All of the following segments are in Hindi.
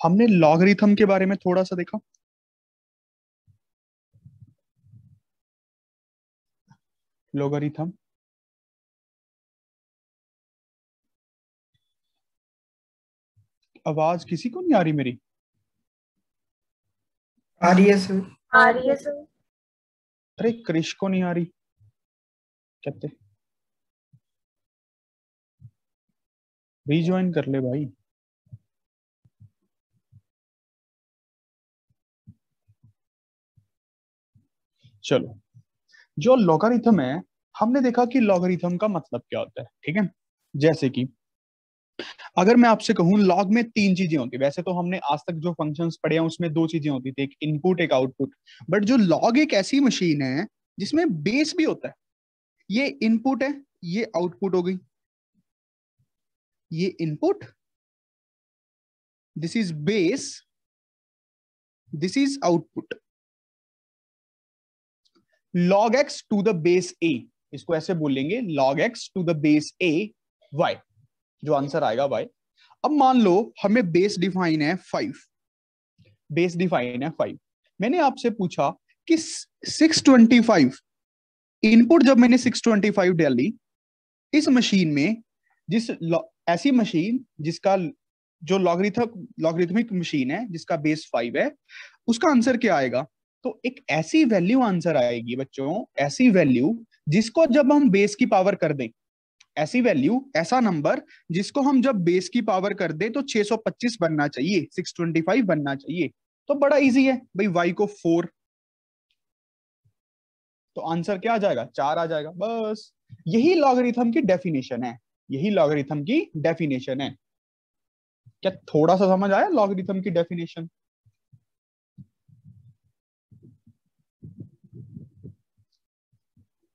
हमने लॉगरिथम के बारे में थोड़ा सा देखा। लॉगरिथम, आवाज किसी को नहीं आ रही मेरी? आ रही है सर। आ रही है सर। अरे क्रिश को नहीं आ रही कहते, रीज्वाइन कर ले भाई। चलो, जो लॉगरिथम है, हमने देखा कि लॉगरिथम का मतलब क्या होता है, ठीक है। जैसे कि अगर मैं आपसे कहूं लॉग में तीन चीजें होती है, वैसे तो हमने आज तक जो फंक्शंस पढ़े हैं उसमें दो चीजें होती थी, एक इनपुट एक आउटपुट। बट जो लॉग एक ऐसी मशीन है जिसमें बेस भी होता है। ये इनपुट है, ये आउटपुट हो गई, ये input, this is base, this is output. log x to the base a, इसको ऐसे बोलेंगे log x to the base a y, जो आंसर आएगा y। अब मान लो हमें बेस डिफाइन है 5, बेस डिफाइन है 5। मैंने आपसे पूछा कि 625 इनपुट, जब मैंने 625 डाली इस मशीन में, ऐसी मशीन जिसका जो लॉगरिथमिक मशीन है जिसका बेस 5 है, उसका आंसर क्या आएगा? तो एक ऐसी वैल्यू आंसर आएगी बच्चों, ऐसी वैल्यू जिसको जब हम बेस की पावर कर दें, ऐसी वैल्यू, ऐसा नंबर जिसको हम जब बेस की पावर कर दें तो 625 बनना चाहिए, 625 बनना चाहिए। तो बड़ा इजी है भाई, y को 4, तो आंसर क्या आ जाएगा? 4 आ जाएगा, बस। यही लॉगरिथम की डेफिनेशन है, यही लॉगरिथम की डेफिनेशन है। क्या थोड़ा सा समझ आया लॉगरिथम की डेफिनेशन?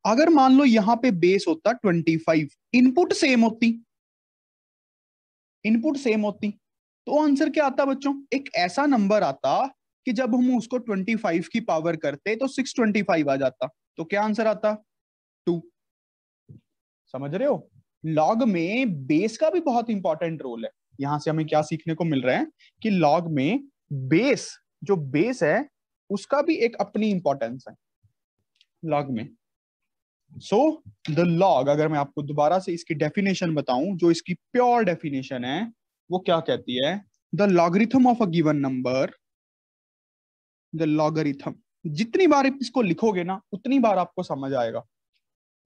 अगर मान लो यहां पे बेस होता 25, इनपुट सेम होती, इनपुट सेम होती, तो आंसर क्या आता बच्चों? एक ऐसा नंबर आता कि जब हम उसको 25 की पावर करते तो 625 आ जाता। तो क्या आंसर आता? 2। समझ रहे हो? लॉग में बेस का भी बहुत इंपॉर्टेंट रोल है। यहां से हमें क्या सीखने को मिल रहा है कि लॉग में बेस, जो बेस है उसका भी एक अपनी इंपॉर्टेंस है लॉग में। सो द लॉग, अगर मैं आपको दोबारा से इसकी डेफिनेशन बताऊं, जो इसकी प्योर डेफिनेशन है वो क्या कहती है? The logarithm of a given number, the logarithm, जितनी बार इसको लिखोगे ना उतनी बार आपको समझ आएगा।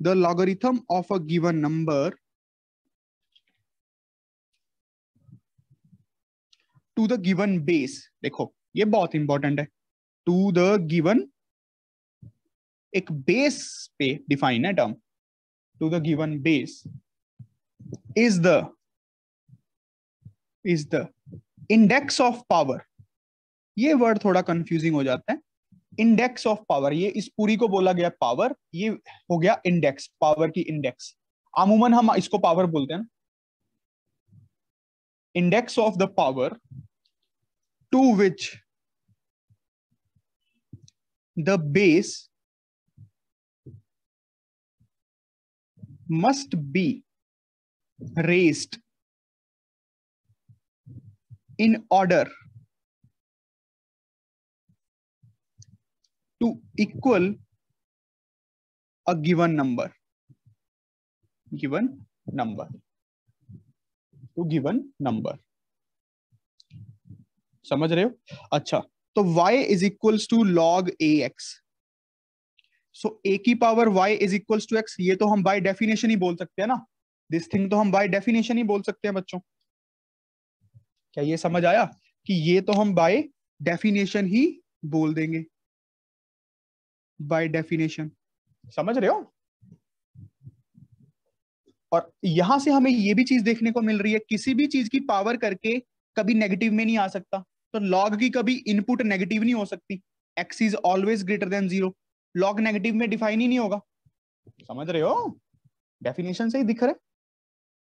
The logarithm of a given number to the given base. देखो ये बहुत इंपॉर्टेंट है, टू द गिवन, एक बेस पे डिफाइन है term, to the given base is the index of power. ये वर्ड थोड़ा कंफ्यूजिंग हो जाता है, इंडेक्स ऑफ पावर, ये इस पूरी को बोला गया पावर, ये हो गया इंडेक्स, पावर की इंडेक्स। अमूमन हम इसको पावर बोलते हैं ना, index of the power to which the base must be raised in order to equal a given number, given number, to given number। समझ रहे हो? अच्छा, तो y is equals to log ax, so a की power y is equals to x, ये तो हम बाय डेफिनेशन ही बोल सकते हैं ना, दिस थिंग तो हम बाय डेफिनेशन ही बोल सकते हैं बच्चों। क्या ये समझ आया कि ये तो हम बाय डेफिनेशन ही बोल देंगे, बाय डेफिनेशन। समझ रहे हो? और यहां से हमें ये भी चीज देखने को मिल रही है, किसी भी चीज की पावर करके कभी नेगेटिव में नहीं आ सकता, तो लॉग की कभी इनपुट नेगेटिव नहीं हो सकती, x is always greater than 0, log negative में डिफाइन ही नहीं होगा। समझ रहे हो? डेफिनेशन से ही दिख रहा है,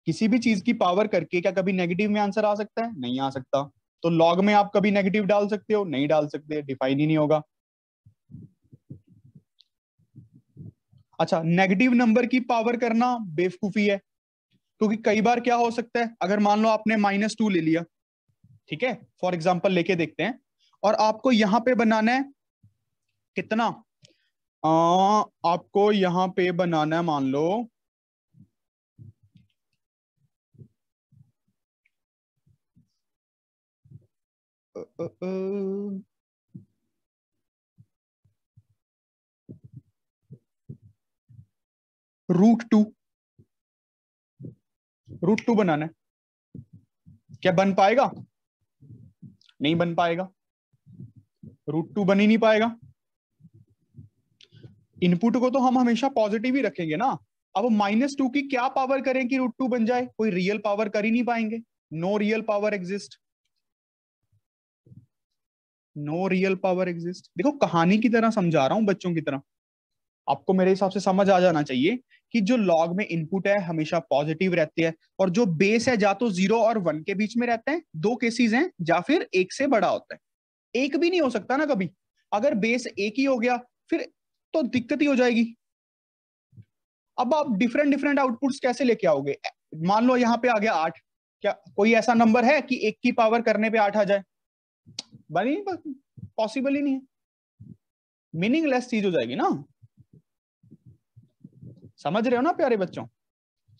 किसी भी चीज की पावर करके क्या कभी नेगेटिव में आंसर आ सकता है? नहीं आ सकता। तो लॉग में आप कभी नेगेटिव डाल सकते हो? नहीं डाल सकते, डिफाइन ही नहीं होगा। अच्छा, नेगेटिव नंबर की पावर करना बेवकूफी है, क्योंकि कई बार क्या हो सकता है, अगर मान लो आपने -2 ले लिया, ठीक है, फॉर एग्जाम्पल लेके देखते हैं। और आपको यहां पे बनाना है कितना, आपको यहां पे बनाना है, मान लो √2, √2 बनाना है। क्या बन पाएगा? नहीं बन पाएगा, √2 बन ही नहीं पाएगा। इनपुट को तो हम हमेशा पॉजिटिव ही रखेंगे ना। अब -2 की क्या पावर करें कि √2 बन जाए? कोई रियल पावर कर ही नहीं पाएंगे। No real power exist, no real power exist. देखो कहानी की तरह समझा रहा हूं, बच्चों की तरह। आपको मेरे हिसाब से समझ आ जाना चाहिए कि जो लॉग में इनपुट है हमेशा पॉजिटिव रहते हैं, और जो बेस है या तो 0 और 1 के बीच में रहते हैं, दो केसेस हैं, या फिर 1 से बड़ा होता है। एक भी नहीं हो सकता ना कभी। अगर बेस 1 ही हो गया फिर तो दिक्कत ही हो जाएगी। अब आप डिफरेंट डिफरेंट आउटपुट्स कैसे लेके आओगे? मान लो यहाँ पे आ गया 8, क्या कोई ऐसा नंबर है कि 1 की पावर करने पे 8 आ जाए? बनी पॉसिबल ही नहीं है, मीनिंगलेस चीज हो जाएगी ना। समझ रहे हो ना प्यारे बच्चों,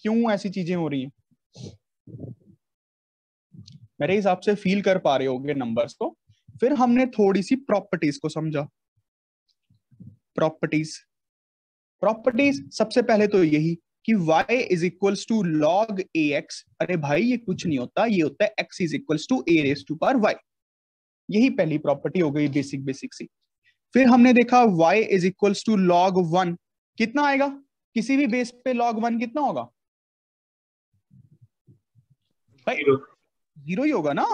क्यों ऐसी चीजें हो रही हैं? मेरे हिसाब से फील कर पा रहे होगे नंबर्स को। फिर हमने थोड़ी सी प्रॉपर्टीज को समझा। प्रॉपर्टीज, प्रॉपर्टीज सबसे पहले तो यही कि y is equals to log ax। अरे भाई ये कुछ नहीं होता, ये होता है x is equals to a raise to power y। यही पहली प्रॉपर्टी हो गई बेसिक बेसिक सी। फिर हमने देखा y is equals to log 1। कितना आएगा किसी भी बेस पे? लॉग 1 कितना होगा भाई? 0 ही होगा ना।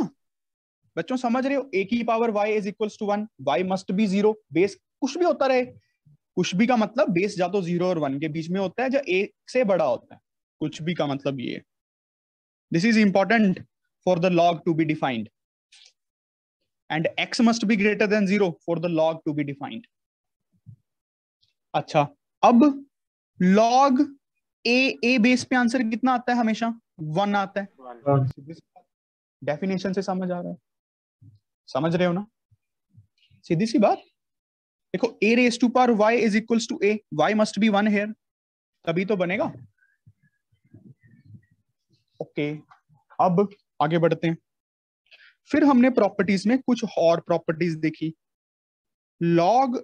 बच्चों समझ रहे हो? a की power y is equals to 1, y must be 0। Base कुछ भी होता रहे, कुछ भी का मतलब बेस या तो 0 और 1 के बीच में होता है, या 1 से बड़ा होता है। कुछ भी का मतलब ये है। This is important for the log to be defined, and x must be greater than 0 for the log to be defined. अच्छा, अब लॉग ए बेस पे आंसर कितना आता है? हमेशा 1 आता है। डेफिनेशन से समझ आ रहा है? समझ रहे हो ना? सीधी सी बात। देखो a raise to power y is equals to a, y must be 1 here, तभी तो बनेगा। ओके, अब आगे बढ़ते हैं। फिर हमने प्रॉपर्टीज में कुछ और प्रॉपर्टीज देखी। Log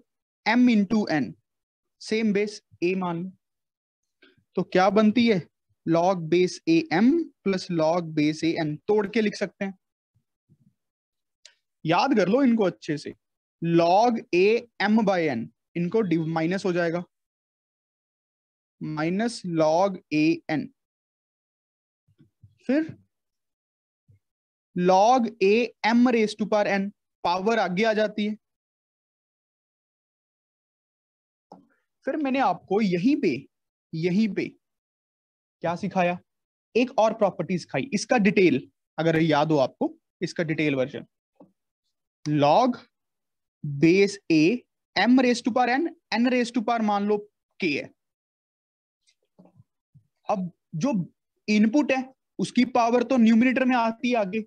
m into n, same base a मान लो, तो क्या बनती है? Log base a m plus log base a n. तोड़ के लिख सकते हैं, याद कर लो इनको अच्छे से। Log a m by n, इनको माइनस हो जाएगा, माइनस लॉग ए एन। फिर log a m raise to power n, power आगे आ जाती है। फिर मैंने आपको यहीं पे क्या सिखाया? एक और प्रॉपर्टी सिखाई, इसका डिटेल अगर याद हो आपको, इसका detail version. Log base a m raise to power n, n raise to power मान लो के है। अब जो इनपुट है उसकी पावर तो न्यूमिनेटर में आती है आगे,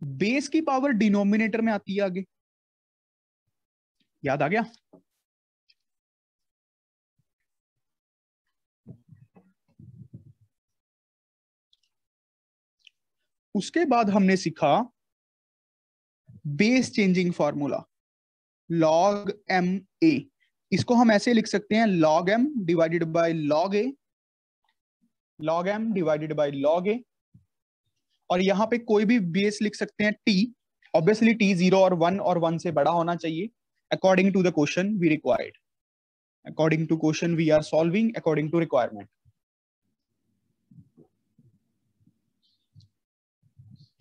बेस की पावर डिनोमिनेटर में आती है आगे। याद आ गया? उसके बाद हमने सीखा base changing formula, log M A. इसको हम ऐसे लिख सकते हैं, log M divided by log A, log M divided by log A. और यहां पे कोई भी बेस लिख सकते हैं टी। ऑब्वियसली टी 0 और 1 और 1 से बड़ा होना चाहिए, according to the question we required, according to question we are solving, according to requirement.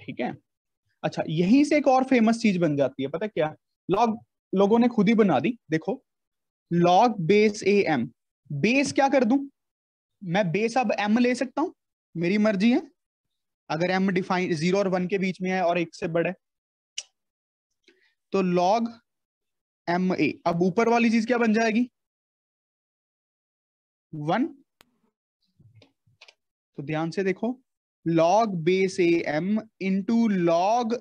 ठीक है। अच्छा, यहीं से एक और फेमस चीज बन जाती है, पता क्या? लॉग लोगों ने खुद ही बना दी, देखो। Log base a m, base क्या कर दूं मैं? बेस अब एम ले सकता हूं, मेरी मर्जी है। अगर एम डिफाइन 0 और 1 के बीच में है और 1 से बड़ा है, तो लॉग एम ए। अब ऊपर वाली चीज क्या बन जाएगी? 1। तो ध्यान से देखो, log base am into log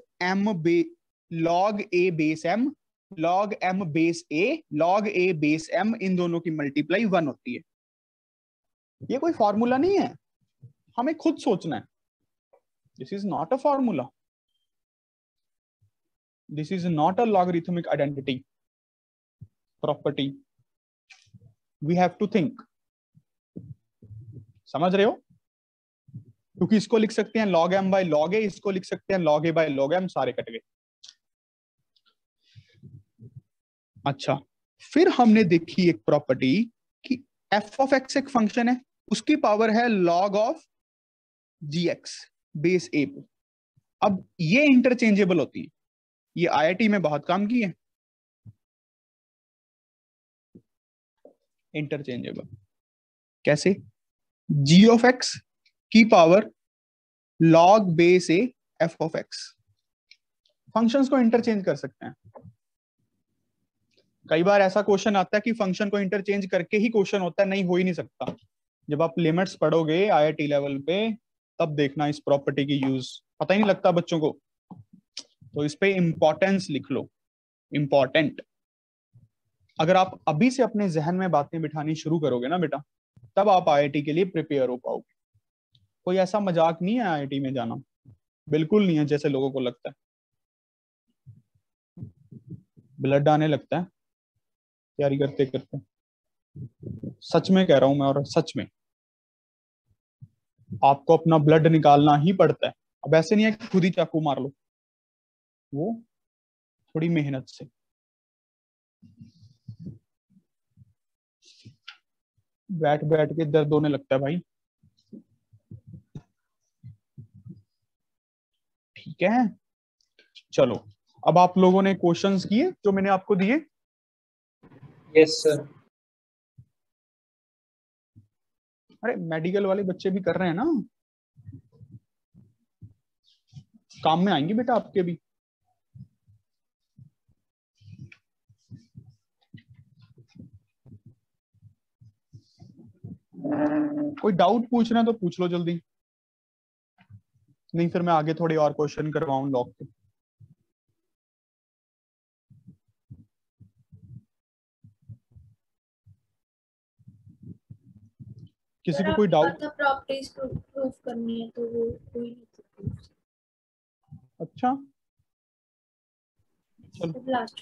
a base m log m base a log a base m, इन दोनों की मल्टीप्लाई 1 होती है। ये कोई फॉर्मूला नहीं है, हमें खुद सोचना है। This is not a formula, this is not a logarithmic identity property, we have to think. समझ रहे हो? क्योंकि इसको लिख सकते हैं log m by log a, इसको लिख सकते हैं log a by log m, सारे कट गए। अच्छा, फिर हमने देखी एक प्रॉपर्टी कि f ऑफ x एक फंक्शन है, उसकी पावर है log of gx base a पे। अब ये इंटरचेंजेबल होती है, ये IIT में बहुत काम की है। इंटरचेंजेबल कैसे? g ऑफ x की power log base a f of x, functions को इंटरचेंज कर सकते हैं। कई बार ऐसा क्वेश्चन आता है कि फंक्शन को इंटरचेंज करके ही क्वेश्चन होता है, नहीं हो ही नहीं सकता। जब आप लिमिट्स पढ़ोगे IIT लेवल पे तब देखना इस प्रॉपर्टी की यूज, पता ही नहीं लगता बच्चों को। तो इस पे इंपॉर्टेंस लिख लो, इंपॉर्टेंट। अगर आप अभी से अपने जहन में बातें बिठानी शुरू करोगे ना बेटा, तब आप IIT के लिए प्रिपेयर हो पाओगे। कोई ऐसा मजाक नहीं है IIT में जाना, बिल्कुल नहीं है जैसे लोगों को लगता है। ब्लड आने लगता है तैयारी करते करते, सच में कह रहा हूं मैं, और सच में आपको अपना ब्लड निकालना ही पड़ता है। अब ऐसे नहीं है कि खुद ही चाकू मार लो, वो थोड़ी मेहनत से। बैठ बैठ के दर्द होने लगता है भाई। ठीक है, चलो अब आप लोगों ने क्वेश्चंस किए जो मैंने आपको दिए? Yes sir. अरे मेडिकल वाले बच्चे भी कर रहे हैं ना, काम में आएंगे बेटा आपके भी। कोई डाउट पूछना है तो पूछ लो जल्दी, नहीं फिर मैं आगे थोड़े और क्वेश्चन करवाऊं लॉग के। किसी को कोई डाउट? प्रॉपर्टीज प्रूफ करनी है तो वो कोई नहीं। अच्छा चलो लास्ट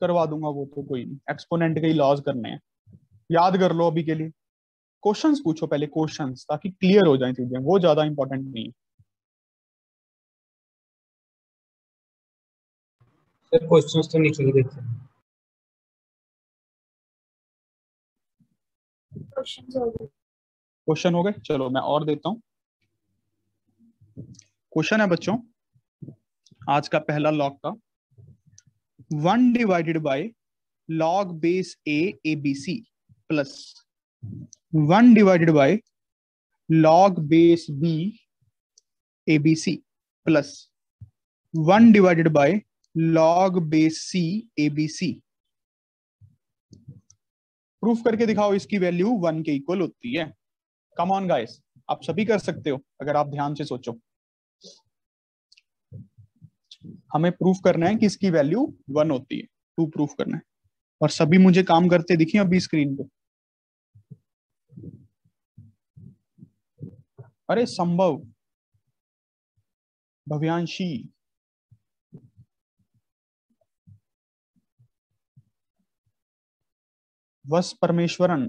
करवा दूंगा वो तो, कोई नहीं। एक्सपोनेंट के ही लॉज करने हैं, याद कर लो अभी के लिए। क्वेश्चंस पूछो पहले, क्वेश्चंस, ताकि क्लियर हो जाए चीजें, वो ज्यादा इंपॉर्टेंट नहीं है। सर क्वेश्चंस तो निकल गए थे। क्वेश्चन हो गए, चलो मैं और देता हूं। क्वेश्चन है बच्चों आज का पहला लॉग का, 1 divided by log base a abc plus 1 divided by log base b abc plus 1 divided by log base c abc। Proof करके दिखाओ इसकी वैल्यू 1 के इक्वल होती है। कम ऑन गाइस, आप सभी कर सकते हो अगर आप ध्यान से सोचो। हमें प्रूफ करना है कि इसकी वैल्यू 1 होती है, 2 प्रूफ करना है, और सभी मुझे काम करते दिखे अभी स्क्रीन पे। अरे संभव, भव्यांशी, वस परमेश्वरन,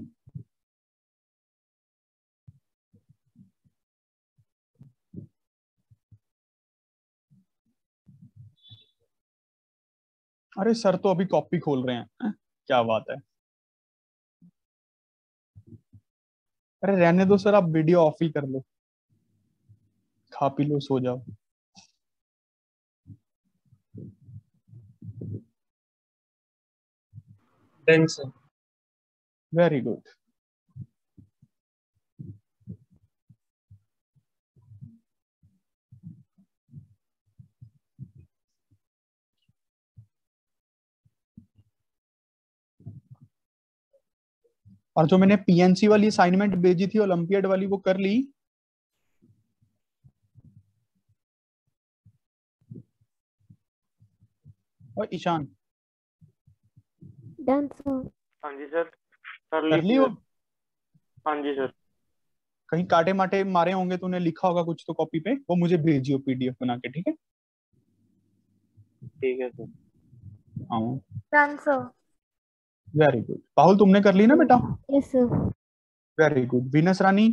अरे सर तो अभी कॉपी खोल रहे हैं, क्या बात है। अरे रहने दो सर, आप वीडियो ऑफ ही कर लो, खा पी लो सो जाओ। Done sir. Very good. और जो मैंने PNC वाली असाइनमेंट भेजी थी ओलंपियड वाली, वो कर ली? और ईशान डन सर। हाँ जी सर, कर कर ली ली थी हो? सर। हाँ जी सर। कहीं काटे माटे मारे होंगे, तूने लिखा होगा कुछ तो कॉपी पे, वो मुझे भेजियो पीडीएफ बना के, ठीक है? ठीक है सर। हाँ, done sir. Very good. Rahul तुमने कर ली ना बेटा? Yes sir. Very good. Venus Rani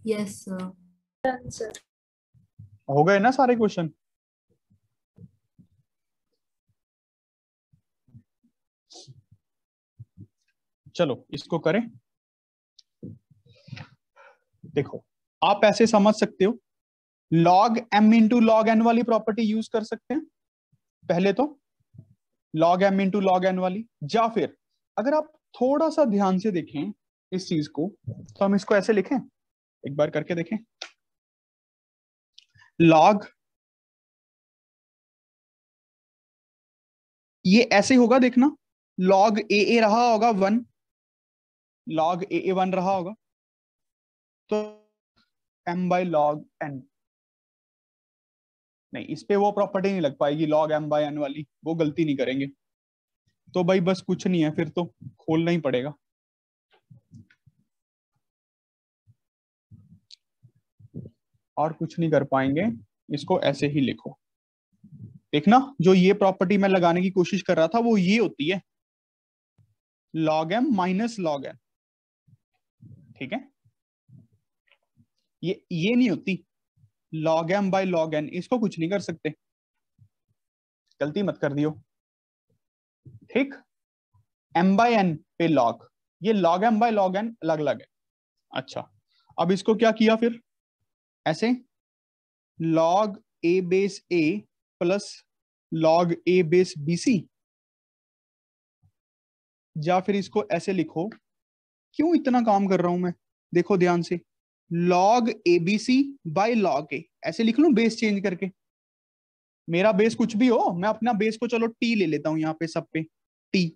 yes sir. Done sir. हो गए ना सारे क्वेश्चन? चलो इसको करें। देखो, आप ऐसे समझ सकते हो, log m into log n वाली प्रॉपर्टी यूज कर सकते हैं पहले तो, log m into log n वाली। या फिर अगर आप थोड़ा सा ध्यान से देखें इस चीज को, तो हम इसको ऐसे लिखें, एक बार करके देखें। लॉग, ये ऐसे होगा देखना, लॉग ए रहा होगा 1, लॉग ए 1 रहा होगा, तो एम बाई लॉग एन। नहीं, इस पे वो प्रॉपर्टी नहीं लग पाएगी लॉग एम बाई एन वाली, वो गलती नहीं करेंगे। तो भाई बस कुछ नहीं है, फिर तो खोलना ही पड़ेगा। और कुछ नहीं कर पाएंगे, इसको ऐसे ही लिखो। देखना, जो ये प्रॉपर्टी मैं लगाने की कोशिश कर रहा था वो ये होती है, log m minus log n, ठीक है? ये नहीं होती log m by log n, इसको कुछ नहीं कर सकते, गलती मत कर दियो, ठीक? एम बाई एन पे लॉग, ये log m by log n अलग अलग है। अच्छा, अब इसको क्या किया फिर, ऐसे लॉग ए बेस ए प्लस लॉग ए बेस बी सी, या फिर इसको ऐसे लिखो, क्यों इतना काम कर रहा हूं मैं, देखो ध्यान से, log A B C by log A, ऐसे लिख लूं बेस चेंज करके। मेरा बेस कुछ भी हो, मैं अपना बेस को चलो टी ले लेता हूं यहाँ पे, सब पे t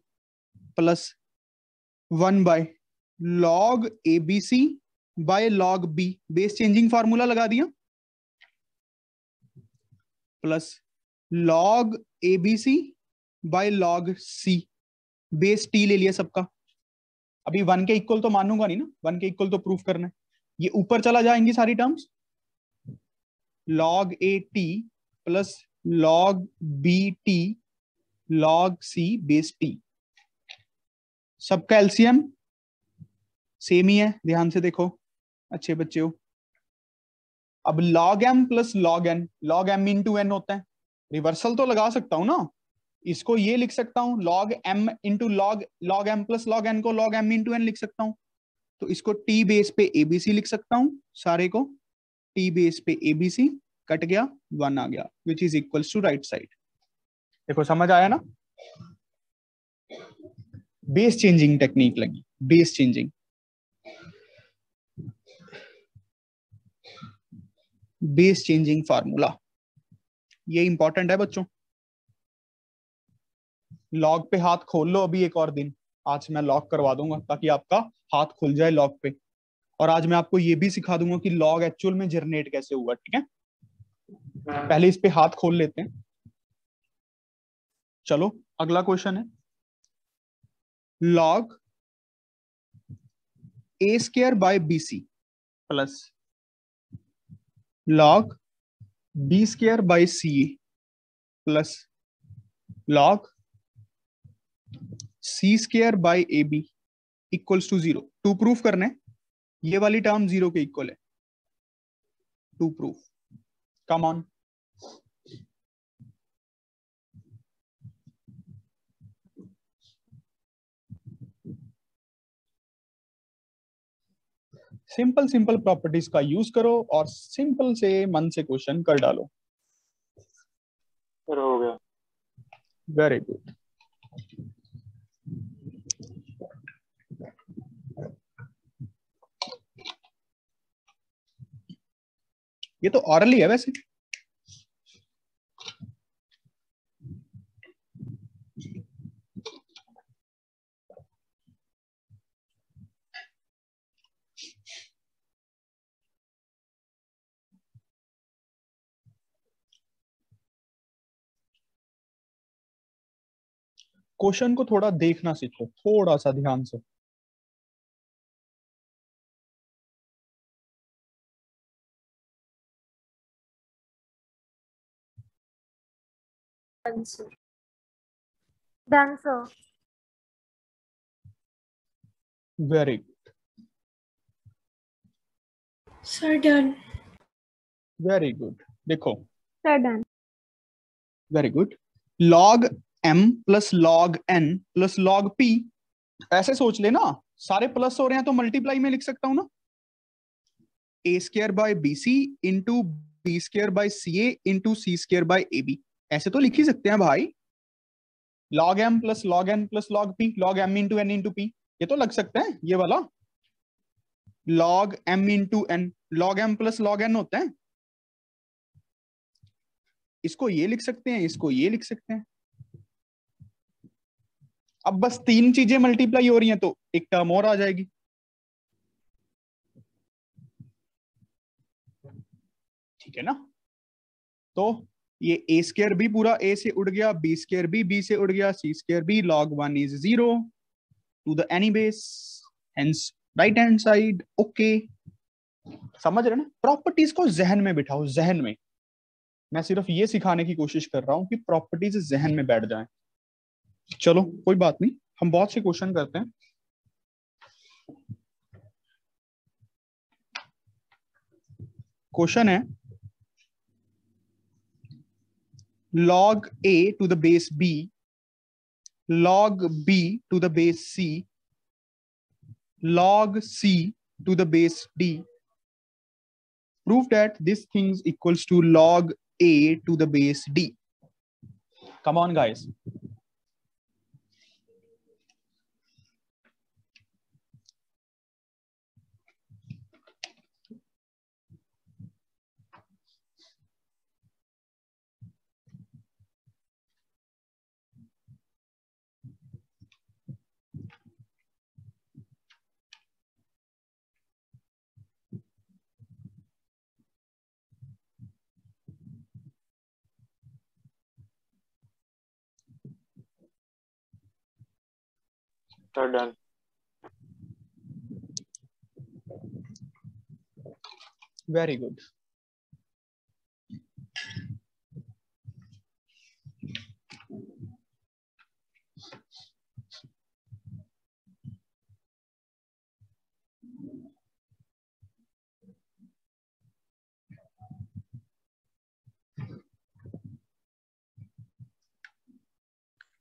plus 1 by log A B c by log b, base changing formula लगा दिया, plus log A B c by log c, base t ले लिया सबका। अभी 1 के इक्वल तो मानूंगा नहीं ना, 1 के इक्वल तो प्रूफ करना है, ये ऊपर चला जाएंगी सारी terms, log a t plus log b t log c base t, सबका एलसीएम सेम ही है, ध्यान से देखो अच्छे बच्चे हो। अब log m plus log n, log m into n होता है, रिवर्सल तो लगा सकता हूं ना, इसको ये लिख सकता हूं log m into log, log m plus log n को लॉग एम इंटू एन लिख सकता हूं, तो इसको टी बेस पे एबीसी लिख सकता हूं, सारे को टी बेस पे एबीसी, कट गया 1 आ गया, which is equals to right side. देखो समझ आया ना, बेस चेंजिंग टेक्निक लगी, base changing, base changing formula, ये इंपॉर्टेंट है बच्चों। लॉग पे हाथ खोल लो अभी एक और दिन, आज मैं लॉग करवा दूंगा ताकि आपका हाथ खुल जाए लॉग पे, और आज मैं आपको ये भी सिखा दूंगा कि लॉग एक्चुअल में जनरेट कैसे हुआ, ठीक है? पहले इस पे हाथ खोल लेते हैं। चलो अगला क्वेश्चन है, log a square by b c plus log b square by c plus log c square by a B equals to 0। To prove करना है, ये वाली टर्म 0 के इक्वल है, to prove, come on. Simple simple properties का यूज करो और सिंपल से मन से क्वेश्चन कर डालो। सर हो गया। Very good. ये तो ऑरली है वैसे। क्वेश्चन को थोड़ा देखना सीखो, थोड़ा सा ध्यान से। Done, sir. Done, sir. Very Sir, done. Very good. देखो Sir, done. Very good. log m plus log n plus log p, ऐसे सोच लेना, सारे प्लस हो रहे हैं तो मल्टीप्लाई में लिख सकता हूं ना, a square by b c into b square by c a into c square by a b, ऐसे तो लिख ही सकते हैं भाई। log m plus log n plus log p, log m into n into p, ये तो लग सकते हैं ये वाला। log m into n, log m plus log n होता है, इसको ये लिख सकते हैं, इसको ये लिख सकते हैं। अब बस तीन चीजें मल्टीप्लाई हो रही हैं तो एक टर्म और आ जाएगी। ठीक है ना, तो ये ए स्क्वायर भी पूरा ए से उड़ गया, बी स्क्वायर भी बी से उड़ गया, सी स्क्वायर भी, log 1 is 0 to the any base, hence right hand side. Okay, समझ रहे ना, प्रॉपर्टीज को जहन में बिठाओ, जहन में। मैं सिर्फ ये सिखाने की कोशिश कर रहा हूं कि प्रॉपर्टीज जहन में बैठ जाएं। चलो कोई बात नहीं, हम बहुत से क्वेश्चन करते हैं। क्वेश्चन है log a to the base b, log b to the base c, log c to the base d. Prove that this thing is equals to log a to the base d. Come on guys. Sir, done. Very good.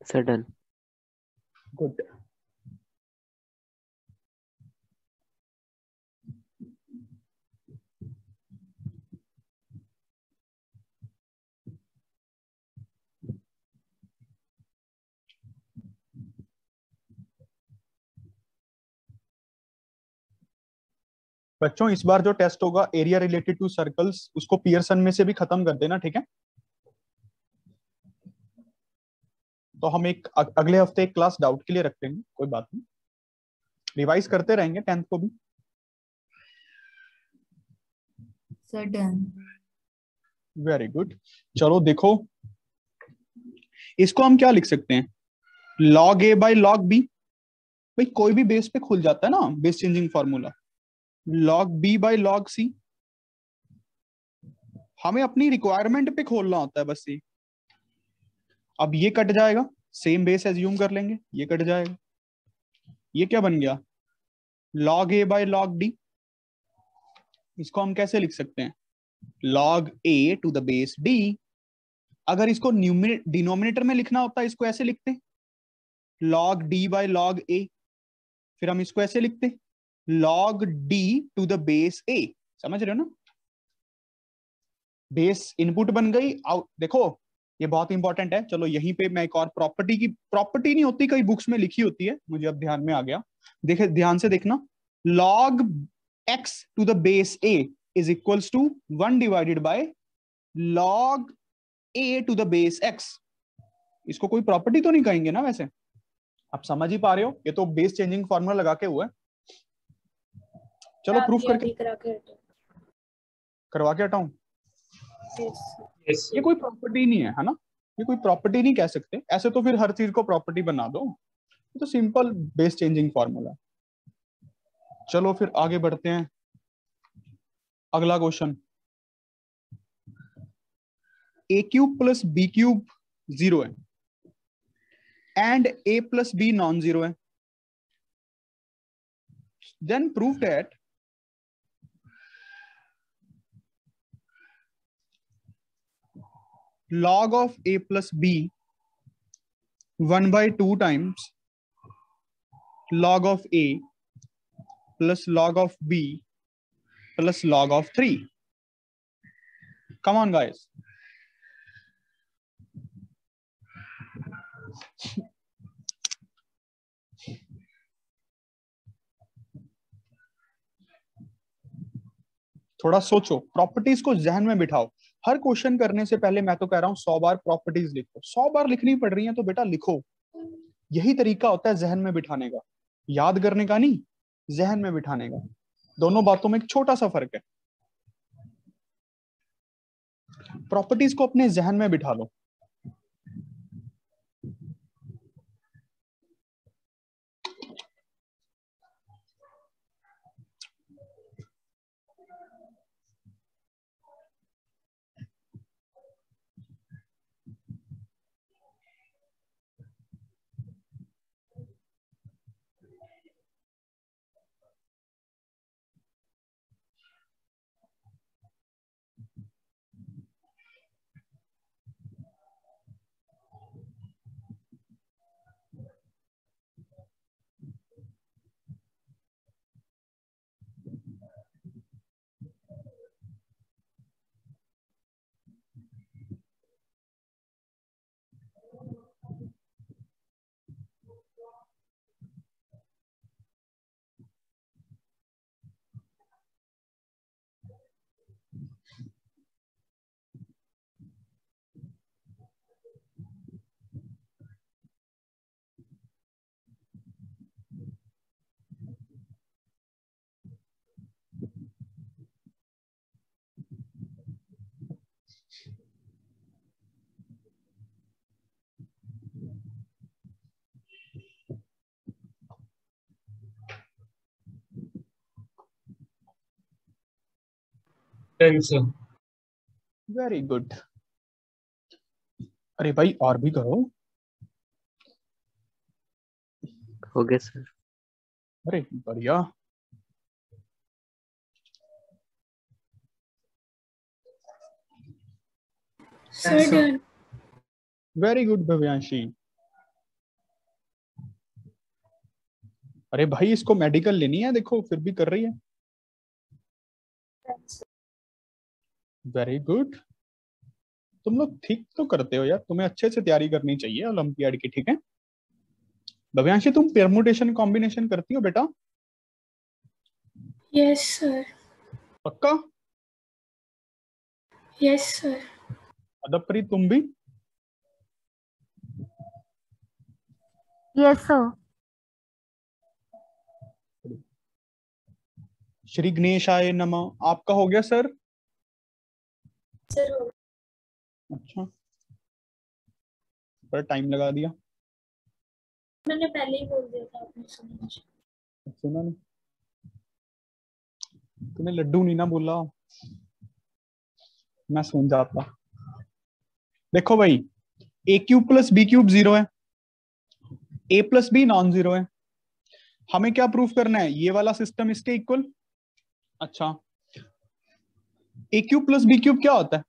Sir, done. Good. बच्चों इस बार जो टेस्ट होगा एरिया रिलेटेड टू सर्कल्स, उसको पियर्सन में से भी खत्म कर देना, ठीक है। तो हम एक अगले हफ्ते एक क्लास डाउट के लिए रख लेंगे, कोई बात नहीं, रिवाइज करते रहेंगे 10th को भी। Sir, done. Very good. चलो देखो, इसको हम क्या लिख सकते हैं, log a by log b। भाई कोई भी बेस पे खुल जाता है ना, base changing formula. log b by log c, हमें अपनी रिक्वायरमेंट पे खोलना होता है बस ये। अब ये कट जाएगा, सेम बेस एज्यूम कर लेंगे, ये कट जाएगा, ये क्या बन गया, log a by log d। इसको हम कैसे लिख सकते हैं, log a to the base d। अगर इसको डिनोमिनेटर में लिखना होता है इसको ऐसे लिखते हैं, log d by log a। फिर हम इसको ऐसे लिखते हैं, log d to the base a। समझ रहे हो ना, बेस इनपुट बन गई, आउट। देखो ये बहुत इंपॉर्टेंट है। चलो यहीं पे मैं एक और प्रॉपर्टी नहीं होती, कई बुक्स में लिखी होती है, मुझे अब ध्यान में आ गया। देखे ध्यान से देखना, log x to the base a is equals to 1 divided by log a to the base x। इसको कोई प्रॉपर्टी तो नहीं कहेंगे ना वैसे, आप समझ ही पा रहे हो, ये तो बेस चेंजिंग फॉर्मूला लगा के हुआ है। चलो प्रूफ करके करवा के हटाऊं, Yes. Yes, ये कोई प्रॉपर्टी नहीं है, है ना, ये कोई प्रॉपर्टी नहीं कह सकते ऐसे, तो फिर हर चीज को प्रॉपर्टी बना दो, तो सिंपल बेस चेंजिंग फॉर्मूला। चलो फिर आगे बढ़ते हैं, अगला question. A cube plus B cube 0 है and A plus B non zero है, then prove that log of a plus b 1/2 times log of a plus log of b plus log of 3. Come on guys. थोड़ा सोचो, प्रॉपर्टीज को जहन में बिठाओ। हर क्वेश्चन करने से पहले मैं तो कह रहा हूं 100 बार प्रॉपर्टीज लिखो। 100 बार लिखनी पड़ रही है तो बेटा लिखो, यही तरीका होता है जहन में बिठाने का, याद करने का नहीं, जहन में बिठाने का। दोनों बातों में एक छोटा सा फर्क है। प्रॉपर्टीज को अपने जहन में बिठा लो। Very good. अरे भाई और भी करो। हो गया सर। अरे बढ़िया। Sir done. Very good Bhavyanshi. अरे भाई इसको मेडिकल लेनी है, देखो फिर भी कर रही है। Very good. तुम लोग ठीक तो करते हो यार, तुम्हें अच्छे से तैयारी करनी चाहिए ओलंपियाड की, ठीक है। भव्यांशी तुम परमुटेशन कॉम्बिनेशन करती हो बेटा? Yes sir. पक्का? Yes sir. अदबप्रीत तुम भी? Yes sir. श्री गणेशाय नमः। आपका हो गया सर? सर हो अच्छा, पर टाइम लगा दिया। मैंने पहले ही बोल दिया था, आपने सुना? सुना नहीं? तुम्हें लड्डू नहीं ना बोला, मैं सुन जाता। देखो भाई, ए क्यूब प्लस बी क्यूब 0 है, A plus B non zero है। हमें क्या प्रूफ करना है? ये वाला सिस्टम इसके इक्वल। अच्छा, A cube plus B cube क्या होता है?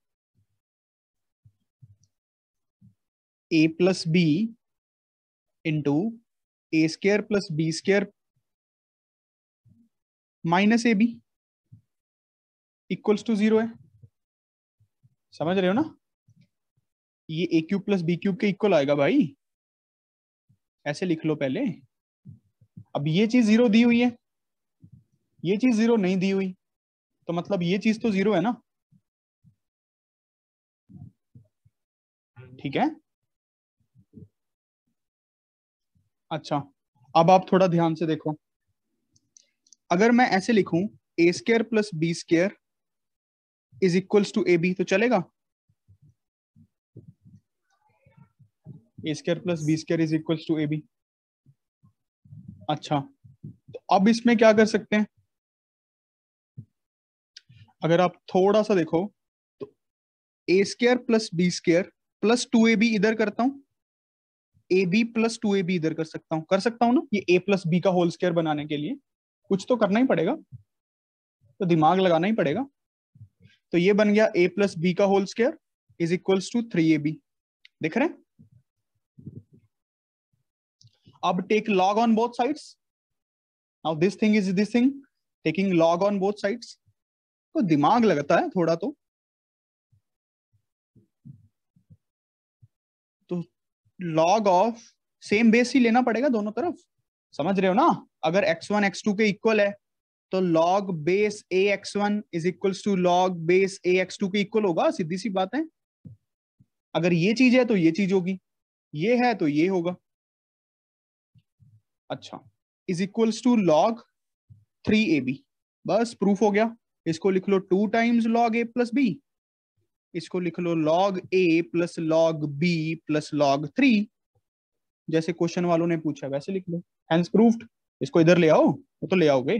A plus B into A square plus B square minus A B equals to 0 है। समझ रहे हो ना? ये A cube plus B cube के इक्वल आएगा भाई, ऐसे लिख लो पहले। अब ये चीज 0 दी हुई है, ये चीज 0 नहीं दी हुई, तो मतलब ये चीज तो 0 है ना, ठीक है। अच्छा, अब आप थोड़ा ध्यान से देखो, अगर मैं ऐसे लिखूं A square plus B square is equals to A B, तो चलेगा? A square plus B square is equal to A B. अच्छा, तो अब इसमें क्या कर सकते हैं, अगर आप थोड़ा सा देखो तो A square plus B square plus 2ab इधर करता हूं, ए बी प्लस 2ab इधर कर सकता हूं ना, ये a प्लस बी का होल स्क्वायर बनाने के लिए कुछ तो करना ही पड़ेगा, तो दिमाग लगाना ही पड़ेगा। तो ये बन गया a प्लस बी का whole square is equals to 3ab। देख रहे हैं? अब take log on both sides. Now this thing is this thing, taking log on both sides. तो दिमाग लगता है थोड़ा तो log ऑफ सेम बेस ही लेना पड़ेगा दोनों तरफ, समझ रहे हो ना? अगर x1 x2 के इक्वल है तो log base a x1 is equals to log base a x2 के इक्वल होगा, सीधी सी बात है। अगर ये चीज है तो ये चीज होगी, ये है तो ये होगा। अच्छा, is equals to log 3ab, बस प्रूफ हो गया। इसको लिख लो 2 times log a plus b, इसको लिख लो log a plus log b plus log 3, जैसे क्वेश्चन वालों ने पूछा वैसे लिख लो। Hence proofed. इसको इधर ले आओ, वो तो ले आओगे,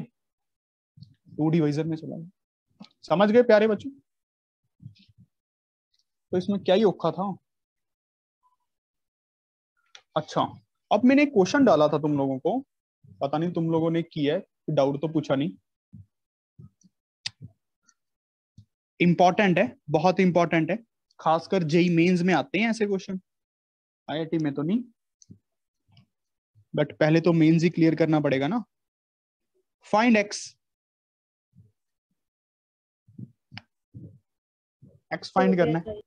2 डिवाइजर में चला। समझ गए प्यारे बच्चों? तो इसमें क्या ही औखा था। अच्छा, अब मैंने एक क्वेश्चन डाला था तुम लोगों को, पता नहीं तुम लोगों ने किया है, डाउट तो पूछा नहीं। इंपॉर्टेंट है, बहुत इंपॉर्टेंट है, खासकर जेई मेंस में आते हैं ऐसे क्वेश्चन, आईआईटी में तो नहीं, बट पहले तो मेंस ही क्लियर करना पड़ेगा ना। फाइंड एक्स, एक्स फाइंड करना है।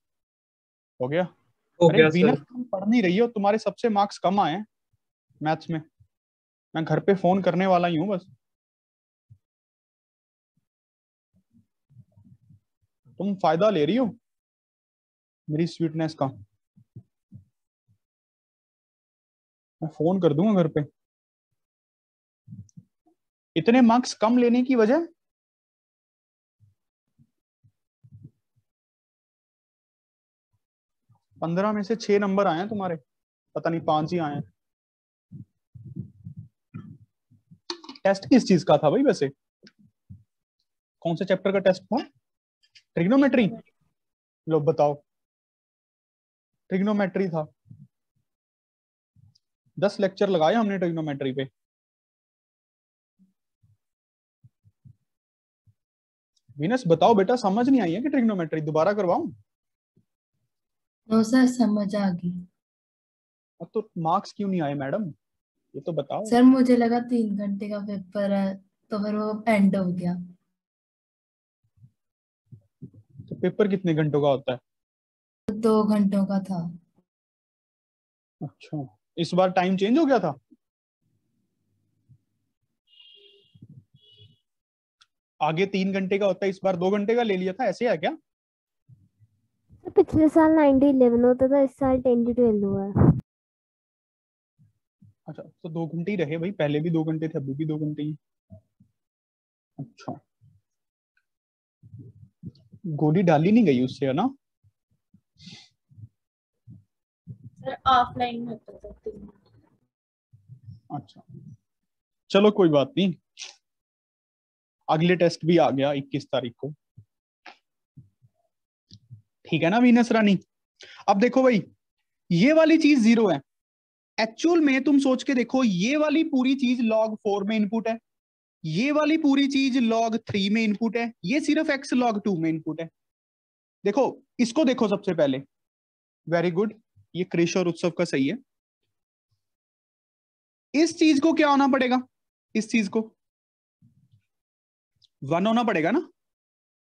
हो गया? अरे वीनस, तुम पढ़ नहीं रही हो, तुम्हारे सबसे मार्क्स कम आए हैं मैथ्स में। मैं घर पे फोन करने वाला ही हूँ बस। तुम फायदा ले रही हो मेरी स्वीटनेस का, मैं फोन कर दूंगा घर पे। इतने मार्क्स कम लेने की वजह, पंद्रह में से 6 नंबर आए हैं तुम्हारे, पता नहीं 5 ही आए हैं। टेस्ट किस चीज का था भाई वैसे? कौन से चैप्टर का टेस्ट था? ट्रिग्नोमेट्री? लो बताओ, ट्रिग्नोमेट्री था। 10 लेक्चर लगाए हमने ट्रिग्नोमेट्री पे। वीनस बताओ बेटा, समझ नहीं आई है कि ट्रिग्नोमेट्री दोबारा करवाऊं? नो सर, समझ आ गई। अब तो मार्क्स क्यों नहीं आए मैडम, ये तो बताओ। सर मुझे लगा 3 घंटे का पेपर है, तो फिर वो एंड हो गया। तो पेपर कितने घंटों का होता है? 2 घंटों का था। अच्छा, इस बार टाइम चेंज हो गया था? आगे 3 घंटे का होता है, इस बार 2 घंटे का ले लिया था, ऐसे है क्या? पिछले साल 9-11 होता था, इस साल 10-12 हुआ है। अच्छा, तो 2 घंटे ही रहे भाई, पहले भी 2 घंटे थे, अभी भी 2 घंटे ही। अच्छा, गोली डाली नहीं गई उससे, है ना? सर ऑफलाइन में होता था 3 घंटे। अच्छा, चलो कोई बात नहीं, अगले टेस्ट भी आ गया 21 तारीख को, ठीक है ना वीनस रानी? अब देखो भाई, ये वाली चीज 0 है। एक्चुअल में तुम सोच के देखो, ये वाली पूरी चीज log 4 में इनपुट है, ये वाली पूरी चीज log 3 में इनपुट है, ये सिर्फ x log 2 में इनपुट है। देखो इसको देखो सबसे पहले, वेरी गुड, ये क्रिश और उत्सव का सही है। इस चीज को क्या होना पड़ेगा? इस चीज को 1 होना पड़ेगा ना,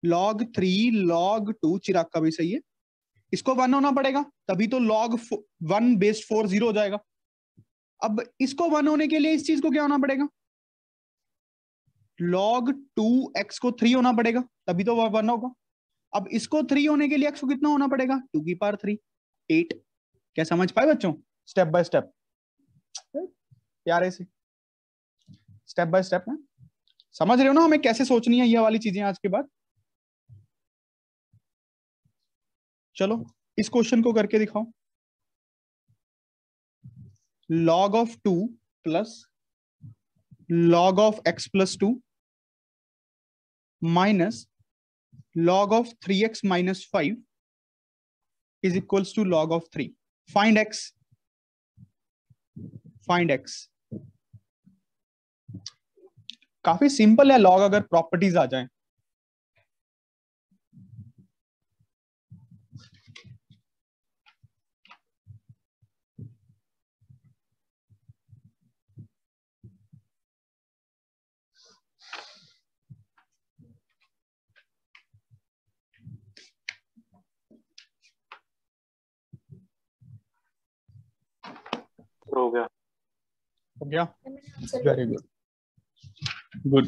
log 3 log 2, चिराग का भी सही है, इसको 1 होना पड़ेगा, तभी तो log 1 बेस 4 0 हो जाएगा। अब इसको 1 होने के लिए इस चीज को क्या होना पड़ेगा? log 2x को 3 होना पड़ेगा, तभी तो वह 1 होगा। अब इसको 3 होने के लिए x को कितना होना पड़ेगा? 2 की पावर 3, 8। क्या समझ पाए बच्चों? स्टेप बाय स्टेप, प्यारे से स्टेप बाय स्टेप है। समझ रहे हो ना हमें कैसे सोचनी है ये वाली चीजें आज के बाद? चलो इस क्वेश्चन को करके दिखाओ। log of 2 plus log of x plus 2 minus log of 3x minus 5 is equals to log of 3. Find x. Find x. काफी सिंपल है लॉग, अगर प्रॉपर्टीज आ जाए। हो गया। हो गया, मैंने आंसर वेरी गुड, गुड।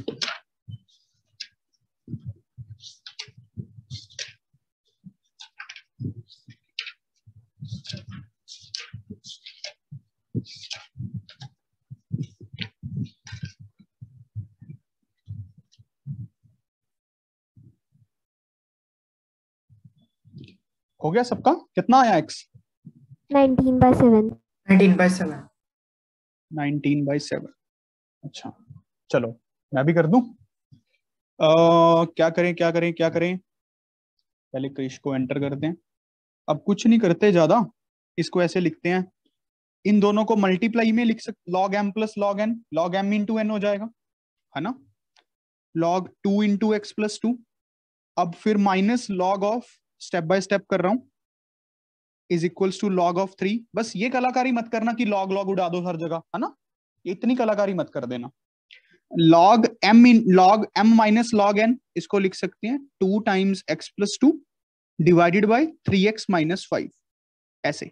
हो गया सबका? कितना आया x? 19/7। 19/7। 19/7। अच्छा चलो मैं भी कर दूं। क्या करें क्या करें क्या करें? पहले क्रिश को एंटर करते हैं। अब कुछ नहीं करते ज्यादा, इसको ऐसे लिखते हैं, इन दोनों को मल्टीप्लाई में लिख सकते, log m plus log n, log m into n हो जाएगा, है ना, log 2 इंटू एक्स प्लस 2। अब फिर minus log of, step by step कर रहा हूं, is equals to log of 3। बस ये कलाकारी मत करना कि log log उड़ा दो हर जगह, है ना, इतनी कलाकारी मत कर देना। log m minus log n, इसको लिख सकते हैं 2 times x plus 2 divided by 3x minus 5, ऐसे,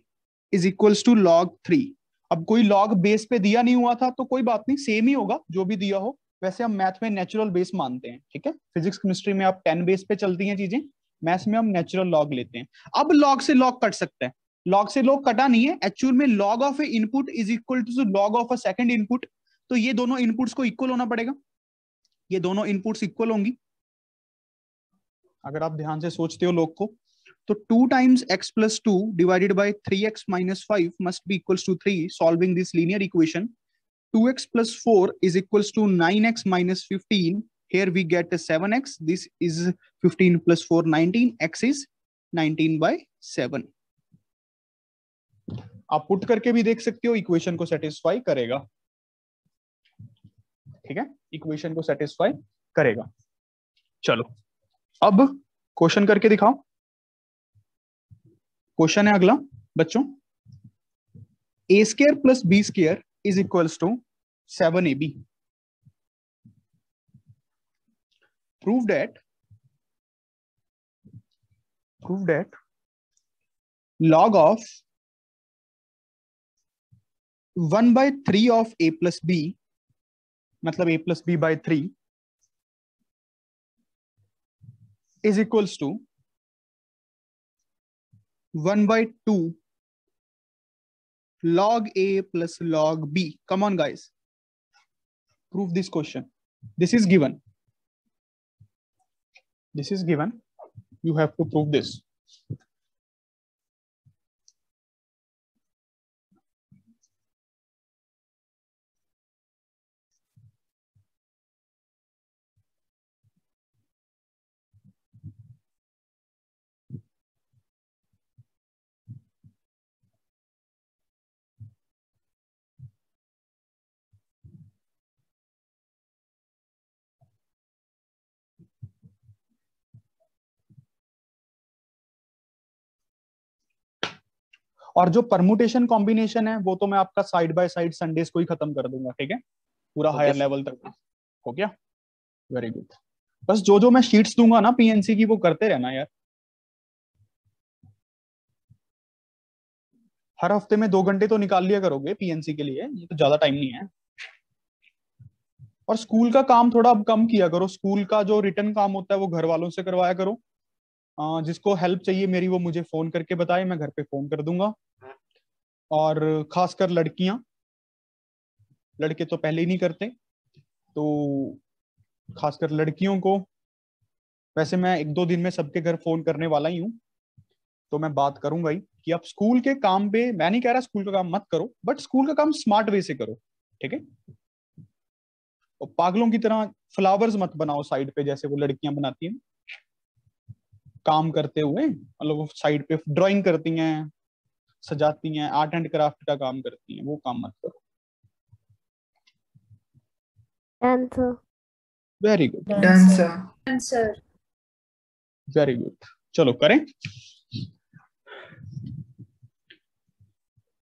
इज इक्वल्स टू log 3। अब कोई log बेस पे दिया नहीं हुआ था तो कोई बात नहीं, सेम ही होगा जो भी दिया हो। वैसे हम मैथ में नेचुरल बेस मानते हैं, ठीक है, फिजिक्स केमिस्ट्री में आप 10 बेस पे चलती हैं चीजें, मैथ्स में हम नेचुरल log लेते हैं। अब log से log कट सकता है, log से log कटा नहीं है, एक्चुअल में log of a input is equal to log of a second input. तो ये दोनों इनपुट्स को इक्वल होना पड़ेगा, ये दोनों इनपुट्स इक्वल होंगी, अगर आप ध्यान से सोचते हो log को। तो 2 times x plus 2 divided by 3x minus 5 must be equals to 3. Solving this linear equation, 2x plus 4 is equals to 9x minus 15. Here we get a 7x. This is 15 plus 4, 19. X is 19/7. आप पुट करके भी देख सकते हो, इक्वेशन को सेटिस्फाई करेगा, ठीक है, इक्वेशन को सेटिस्फाई करेगा। चलो अब क्वेश्चन करके दिखाओ। क्वेश्चन है अगला बच्चों, a square plus b square is equals to 7ab। prove that log of 1/3 of a plus b, मतलब a plus b by 3 is equals to 1/2 log a plus log b. Come on guys, prove this question. This is given, this is given, you have to prove this. और जो परमुटेशन कॉम्बिनेशन है वो तो मैं आपका साइड बाय साइड संडेज को ही खत्म कर दूंगा, ठीक है, पूरा हायर लेवल तक। हो गया, वेरी गुड। बस जो जो मैं शीट्स दूंगा ना पीएनसी की, वो करते रहना यार। हर हफ्ते में 2 घंटे तो निकाल लिया करोगे पीएनसी के लिए, ये तो ज्यादा टाइम नहीं है। और स्कूल का काम थोड़ा अब कम किया करो, स्कूल का जो रिटर्न काम होता है वो घर वालों से करवाया करो। जिसको हेल्प चाहिए मेरी वो मुझे फोन करके बताए, मैं घर पे फोन कर दूंगा। और खासकर लड़कियां, लड़के तो पहले ही नहीं करते, तो खासकर लड़कियों को, वैसे मैं 1-2 दिन में सबके घर फोन करने वाला ही हूँ, तो मैं बात करूंगा ही कि आप स्कूल के काम पे, मैं नहीं कह रहा स्कूल का काम मत करो, बट स्कूल का काम स्मार्ट वे से करो, ठीक है। और पागलों की तरह फ्लावर्स मत बनाओ साइड पे, जैसे वो लड़कियां बनाती हैं काम करते हुए, मतलब वो साइड पे ड्राइंग करती हैं, सजाती हैं, आर्ट एंड क्राफ्ट का काम करती हैं, वो काम मत करो। Answer. Very good, done sir. Answer. Very good. चलो करें।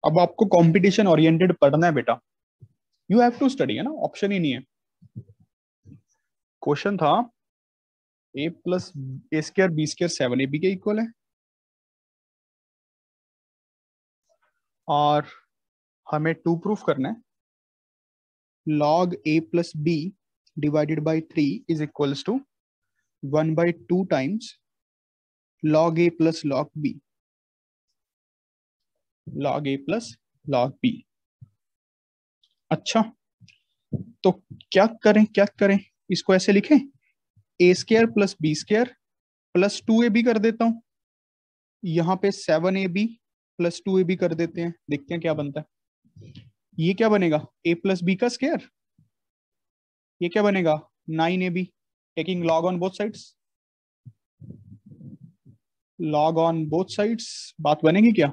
अब आपको कंपटीशन ओरिएंटेड पढ़ना है बेटा, यू हैव टू स्टडी, है ना, ऑप्शन ही नहीं है। क्वेश्चन था a plus a square b square 7ab के इक्वल है, और हमें 2 प्रूफ करना है। log a plus b divided by 3 is equals to 1/2 times log a plus log b, log a plus log b। अच्छा, तो क्या करें, क्या करें, इसको ऐसे लिखें, A square plus B square plus 2ab कर देता हूं, यहाँ पे 7ab प्लस 2ab कर देते हैं, देखते हैं क्या बनता है। ये क्या बनेगा, a प्लस बी का स्क्वायर, ये क्या बनेगा 9ab, taking log on both sides, log on both sides, बात बनेगी क्या?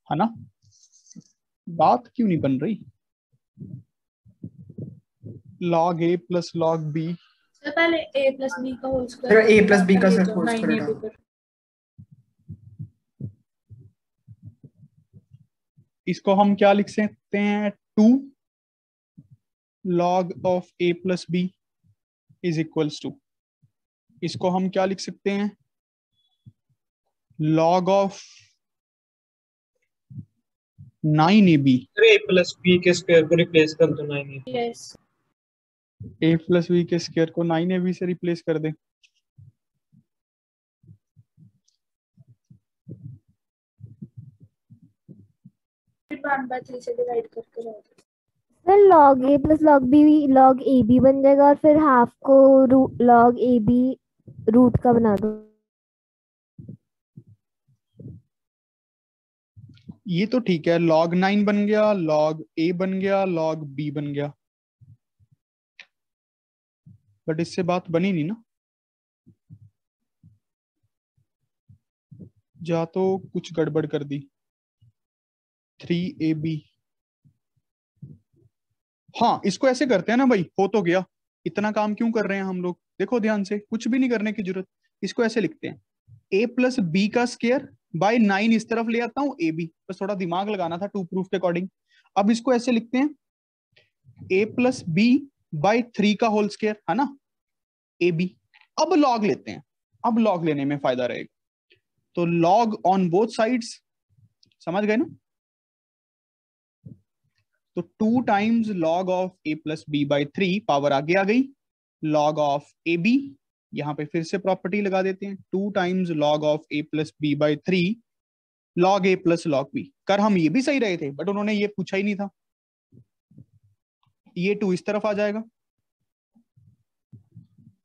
है ना, बात क्यों नहीं बन रही? log a plus log b, sir पहले a प्लस बी का whole sir square, a plus b का सर होल स्क्वायर 9ab पर। इसको हम क्या लिख सकते हैं, 2 log of a plus b is equals to, इसको हम क्या लिख सकते हैं, log of 9ab, a plus b के स्क्वायर को रिप्लेस कर दो 9ab। Yes. a plus b के स्क्वायर को 9ab से रिप्लेस कर दे। फिर 1/3 से डिवाइड करके रह दो। Sir log a plus log b log ab बन जाएगा, और फिर हाफ को log ab रूट का बना दो। ये तो ठीक है, log 9 बन गया, log a बन गया, log b बन गया, बट इससे बात बनी नहीं ना, जा तो कुछ गड़बड़ कर दी। 3ab, हाँ इसको ऐसे करते हैं ना भाई, हो तो गया, इतना काम क्यों कर रहे हैं हम लोग, देखो ध्यान से, कुछ भी नहीं करने की जरूरत। इसको ऐसे लिखते हैं, a प्लस बी का स्क्वायर बाय 9, इस तरफ ले आता हूं ab, बस थोड़ा दिमाग लगाना था 2 प्रूफ के अकॉर्डिंग। अब इसको ऐसे लिखते हैं, a प्लस बी बाय 3 का होल स्क्वायर, है ना, ab। अब लॉग लेते हैं, अब लॉग लेने में फायदा रहेगा, तो लॉग ऑन बोथ साइड्स, समझ गए ना, तो 2 times log of a plus b by 3, power आगे आ गई, लॉग ऑफ ए बी, यहां पे फिर से प्रॉपर्टी लगा देते हैं, 2 times log of a plus b by 3 log a plus log b। कर हम ये भी सही रहे थे, बट उन्होंने ये पूछा ही नहीं था, ये 2 इस तरफ आ जाएगा,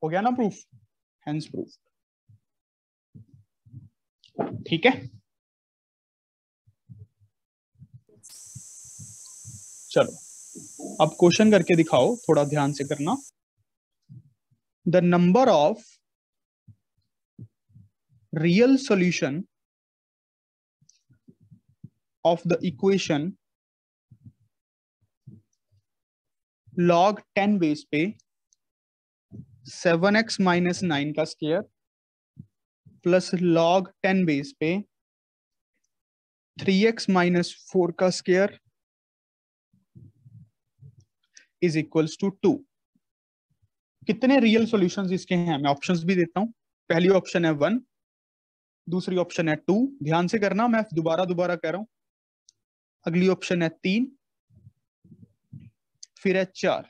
हो गया ना प्रूफ, हेंस प्रूफ। ठीक है, चलो अब क्वेश्चन करके दिखाओ, थोड़ा ध्यान से करना। The number of real solution of the equation log 10 base पे 7x माइनस 9 का स्क्वायर प्लस log 10 बेस पे 3x माइनस 4 का स्क्वायर इज इक्वल्स टू 2। कितने रियल सॉल्यूशंस इसके हैं, मैं ऑप्शंस भी देता हूं। पहली ऑप्शन है 1, दूसरी ऑप्शन है 2, ध्यान से करना, मैं दोबारा दोबारा कह रहा हूं। अगली ऑप्शन है 3, फिर है 4।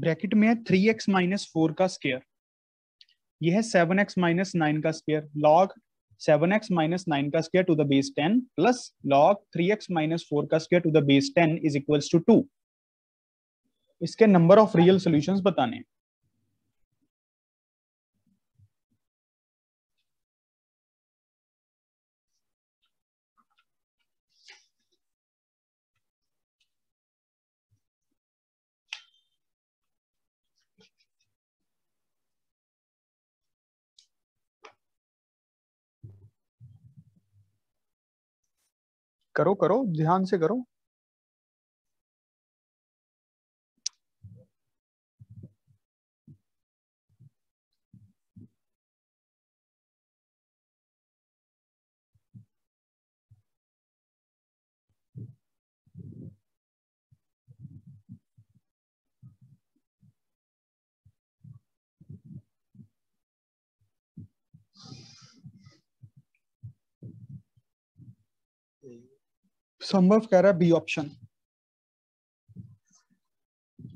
ब्रैकेट में है 3x माइनस 4 का स्क्वायर, यह है 7x माइनस 9 का स्क्वायर, लॉग 7x माइनस 9 का square to the base 10 plus log 3x minus 4 का square to the base 10 is equals to 2। इसके नंबर ऑफ रियल सॉल्यूशंस बताने हैं। करो करो, ध्यान से करो। संभव कह रहा है बी ऑप्शन।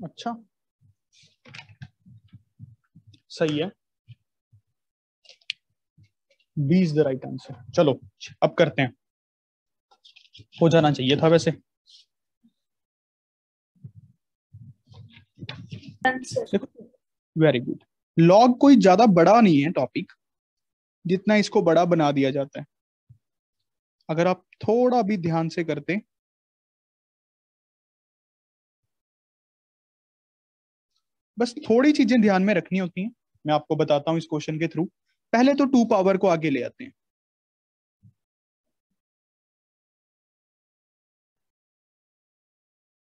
अच्छा सही है, b is the right answer. चलो अब करते हैं, हो जाना चाहिए था वैसे। देखो वेरी गुड। लॉग कोई ज्यादा बड़ा नहीं है टॉपिक, जितना इसको बड़ा बना दिया जाता है। अगर आप थोड़ा भी ध्यान से करते, बस थोड़ी चीजें ध्यान में रखनी होती हैं, मैं आपको बताता हूं इस क्वेश्चन के थ्रू। पहले तो 2 पावर को आगे ले आते हैं,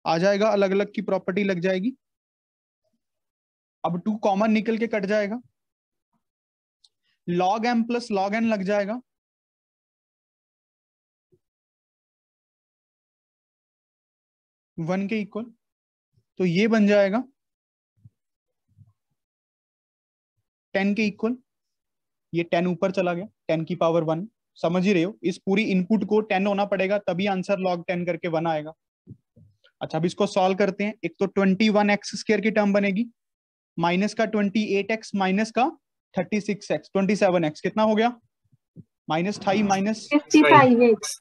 आ जाएगा, अलग अलग की प्रॉपर्टी लग जाएगी। अब 2 कॉमन निकल के कट जाएगा, log m plus log n लग जाएगा, वन के इक्वल, तो ये बन जाएगा 10 के इक्वल। ये 10 ऊपर चला गया, 10 की पावर 1, समझ ही रहे हो। इस पूरी इनपुट को 10 होना पड़ेगा, तभी आंसर log 10 करके 1 आएगा। अच्छा अब इसको सॉल्व करते हैं। एक तो 21x स्क्वायर की टर्म बनेगी, माइनस का 28x माइनस का 36x 27x कितना हो गया, minus 28 minus 55x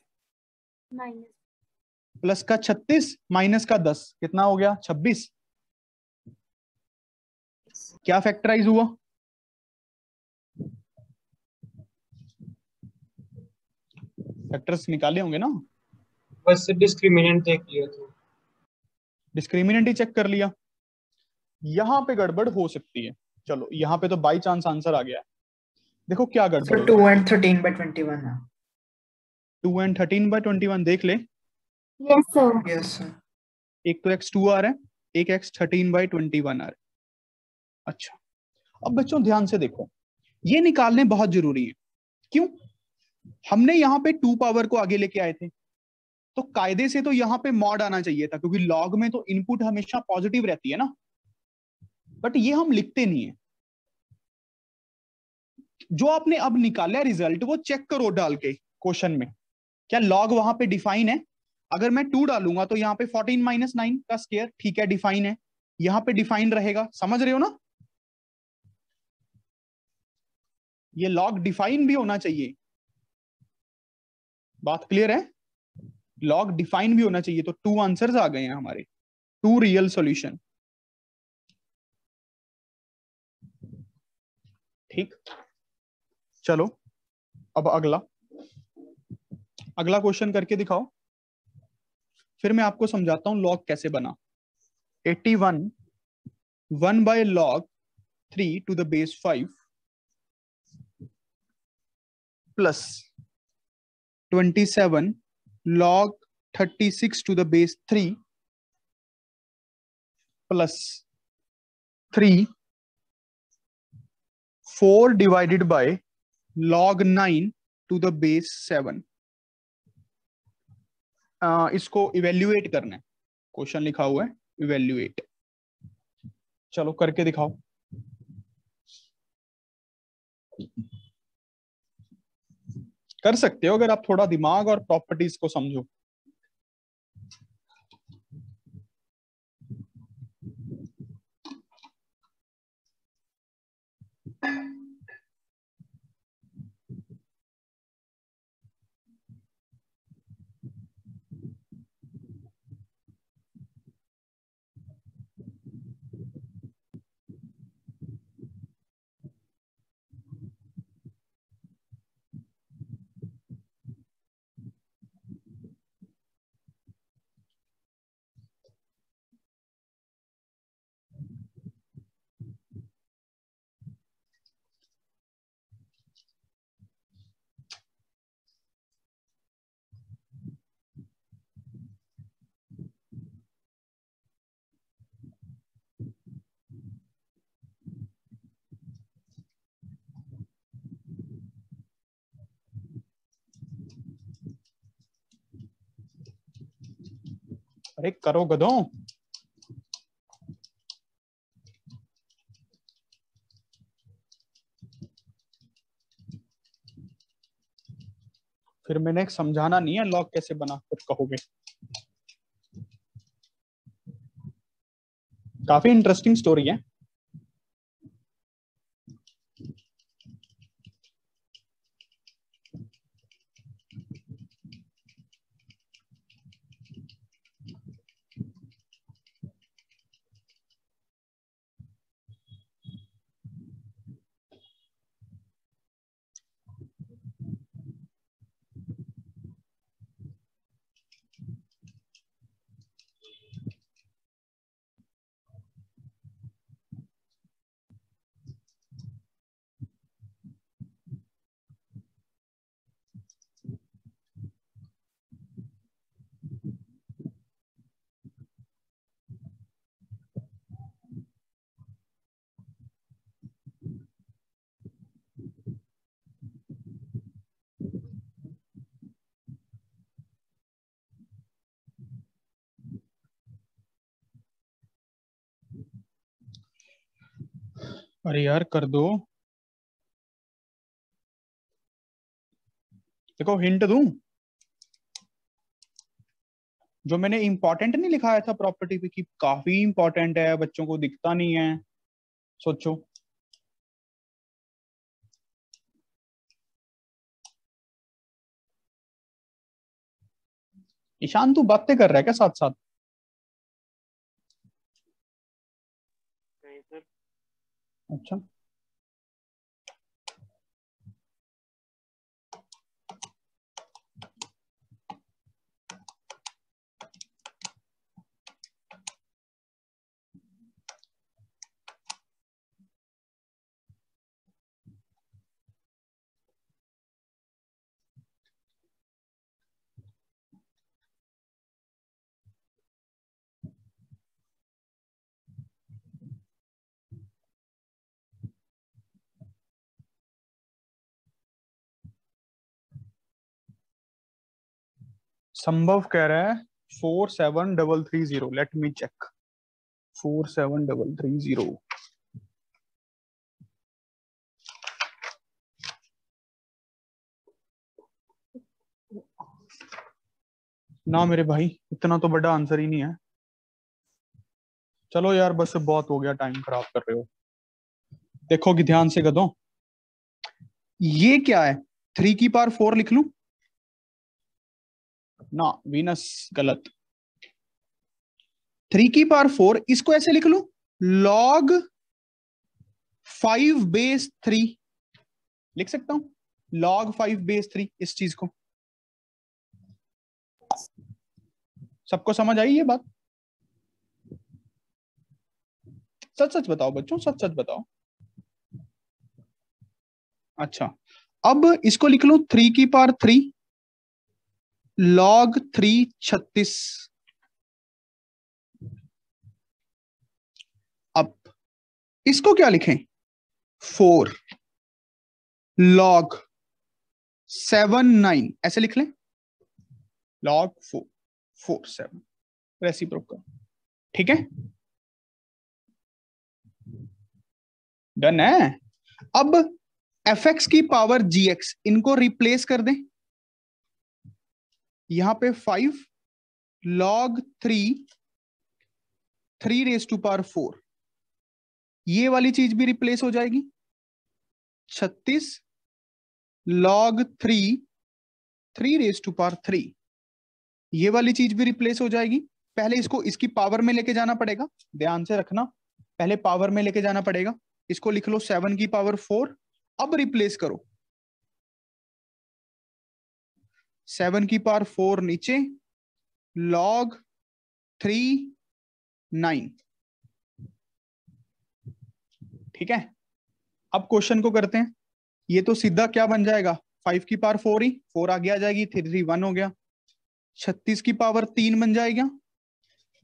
minus plus का 36 माइनस का 10 कितना हो गया 26। क्या फैक्टराइज हुआ, फैक्टर्स निकाले होंगे ना, बस डिस्क्रिमिनेंट देख लिया तो डिस्क्रिमिनेंट ही चेक कर लिया। यहां पे गड़बड़ हो सकती है, चलो यहाँ पे तो बाई चांस आंसर आ गया है। देखो क्या गड़बड़ है, 2 and 13 by 21 है। 2 and 13 by 21 देख ले। Yes sir. Yes sir। एक तो x2 आ रहा है, एक x 13 by 21 आ रहा है। अच्छा अब बच्चों ध्यान से देखो, ये निकालने बहुत जरूरी है। क्यों, हमने यहाँ पे 2 पावर को आगे लेके आए थे, तो कायदे से तो यहाँ पे मॉड आना चाहिए था, क्योंकि लॉग में तो इनपुट हमेशा पॉजिटिव रहती है ना, बट ये हम लिखते नहीं है। जो आपने अब निकाला रिजल्ट वो चेक करो डाल के क्वेश्चन में, क्या लॉग वहां पे डिफाइन है। अगर मैं 2 डालूंगा तो यहाँ पे 14 माइनस 9 का स्क्वायर, ठीक है डिफाइन है, यहाँ पे डिफाइन रहेगा, समझ रहे हो ना। ये लॉग डिफाइन भी होना चाहिए, बात क्लियर है, लॉग डिफाइन भी होना चाहिए। तो 2 आंसर्स आ गए हैं हमारे, 2 रियल सॉल्यूशन। ठीक, चलो अब अगला क्वेश्चन करके दिखाओ, फिर मैं आपको समझाता हूं लॉग कैसे बना। 81 1 by log 3 to the base 5 plus 27 log 36 to the base 3 plus 3 4 divided by log 9 to the base 7। इसको इवेल्युएट करना है, क्वेश्चन लिखा हुआ है इवेल्युएट। चलो करके दिखाओ। कर सकते हो अगर आप थोड़ा दिमाग और प्रॉपर्टीज को समझो। अरे करो गधों। फिर मैंने समझाना नहीं है लॉग कैसे बना, फिर कहोगे। काफी इंटरेस्टिंग स्टोरी है। अरे यार कर दो। देखो हिंट दूं, जो मैंने इंपॉर्टेंट नहीं लिखाया था प्रॉपर्टी पे कि काफी इंपॉर्टेंट है, बच्चों को दिखता नहीं है। सोचो। ईशान तू बातें कर रहा है क्या साथ साथ? नहीं सर। अच्छा। संभव कह रहा है 47330। Let me check. 47330। ना मेरे भाई, इतना तो बड़ा आंसर ही नहीं है। चलो यार बस बहुत हो गया, टाइम खराब कर रहे हो। देखोगे ध्यान से गधों, ये क्या है? 3 की पावर 4 लिख लूं ना? वीनस गलत। 3 की पावर 4 इसको ऐसे लिख लूं, log 5/3 लिख सकता हूं। log 5/3 इस चीज को। सबको समझ आई ये बात? सच सच बताओ बच्चों, सच सच बताओ। अच्छा, अब इसको लिख लो 3 की पावर 3 log 3 36। अब इसको क्या लिखें? 4 log 7 9 ऐसे लिख लें। log 4 4 7 reciprocal. ठीक है, डन है। अब fx की पावर gx इनको रिप्लेस कर दें। यहां पे 5 log 3 3 ये वाली चीज भी रिप्लेस हो जाएगी। 36 log 3 ये वाली चीज भी रिप्लेस हो जाएगी। पहले इसको इसकी पावर में लेके जाना पड़ेगा, ध्यान से रखना। पहले पावर में लेके जाना पड़ेगा। इसको लिख लो 7 की पावर 4। अब रिप्लेस करो 7 की पावर 4 नीचे, log 3 9। ठीक है, अब क्वेश्चन को करते हैं। ये तो सीधा क्या बन जाएगा? 5 की पावर 4 ही 4 आगे आ जाएगी, 3 1 हो गया। 36 की पावर 3 बन जाएगा।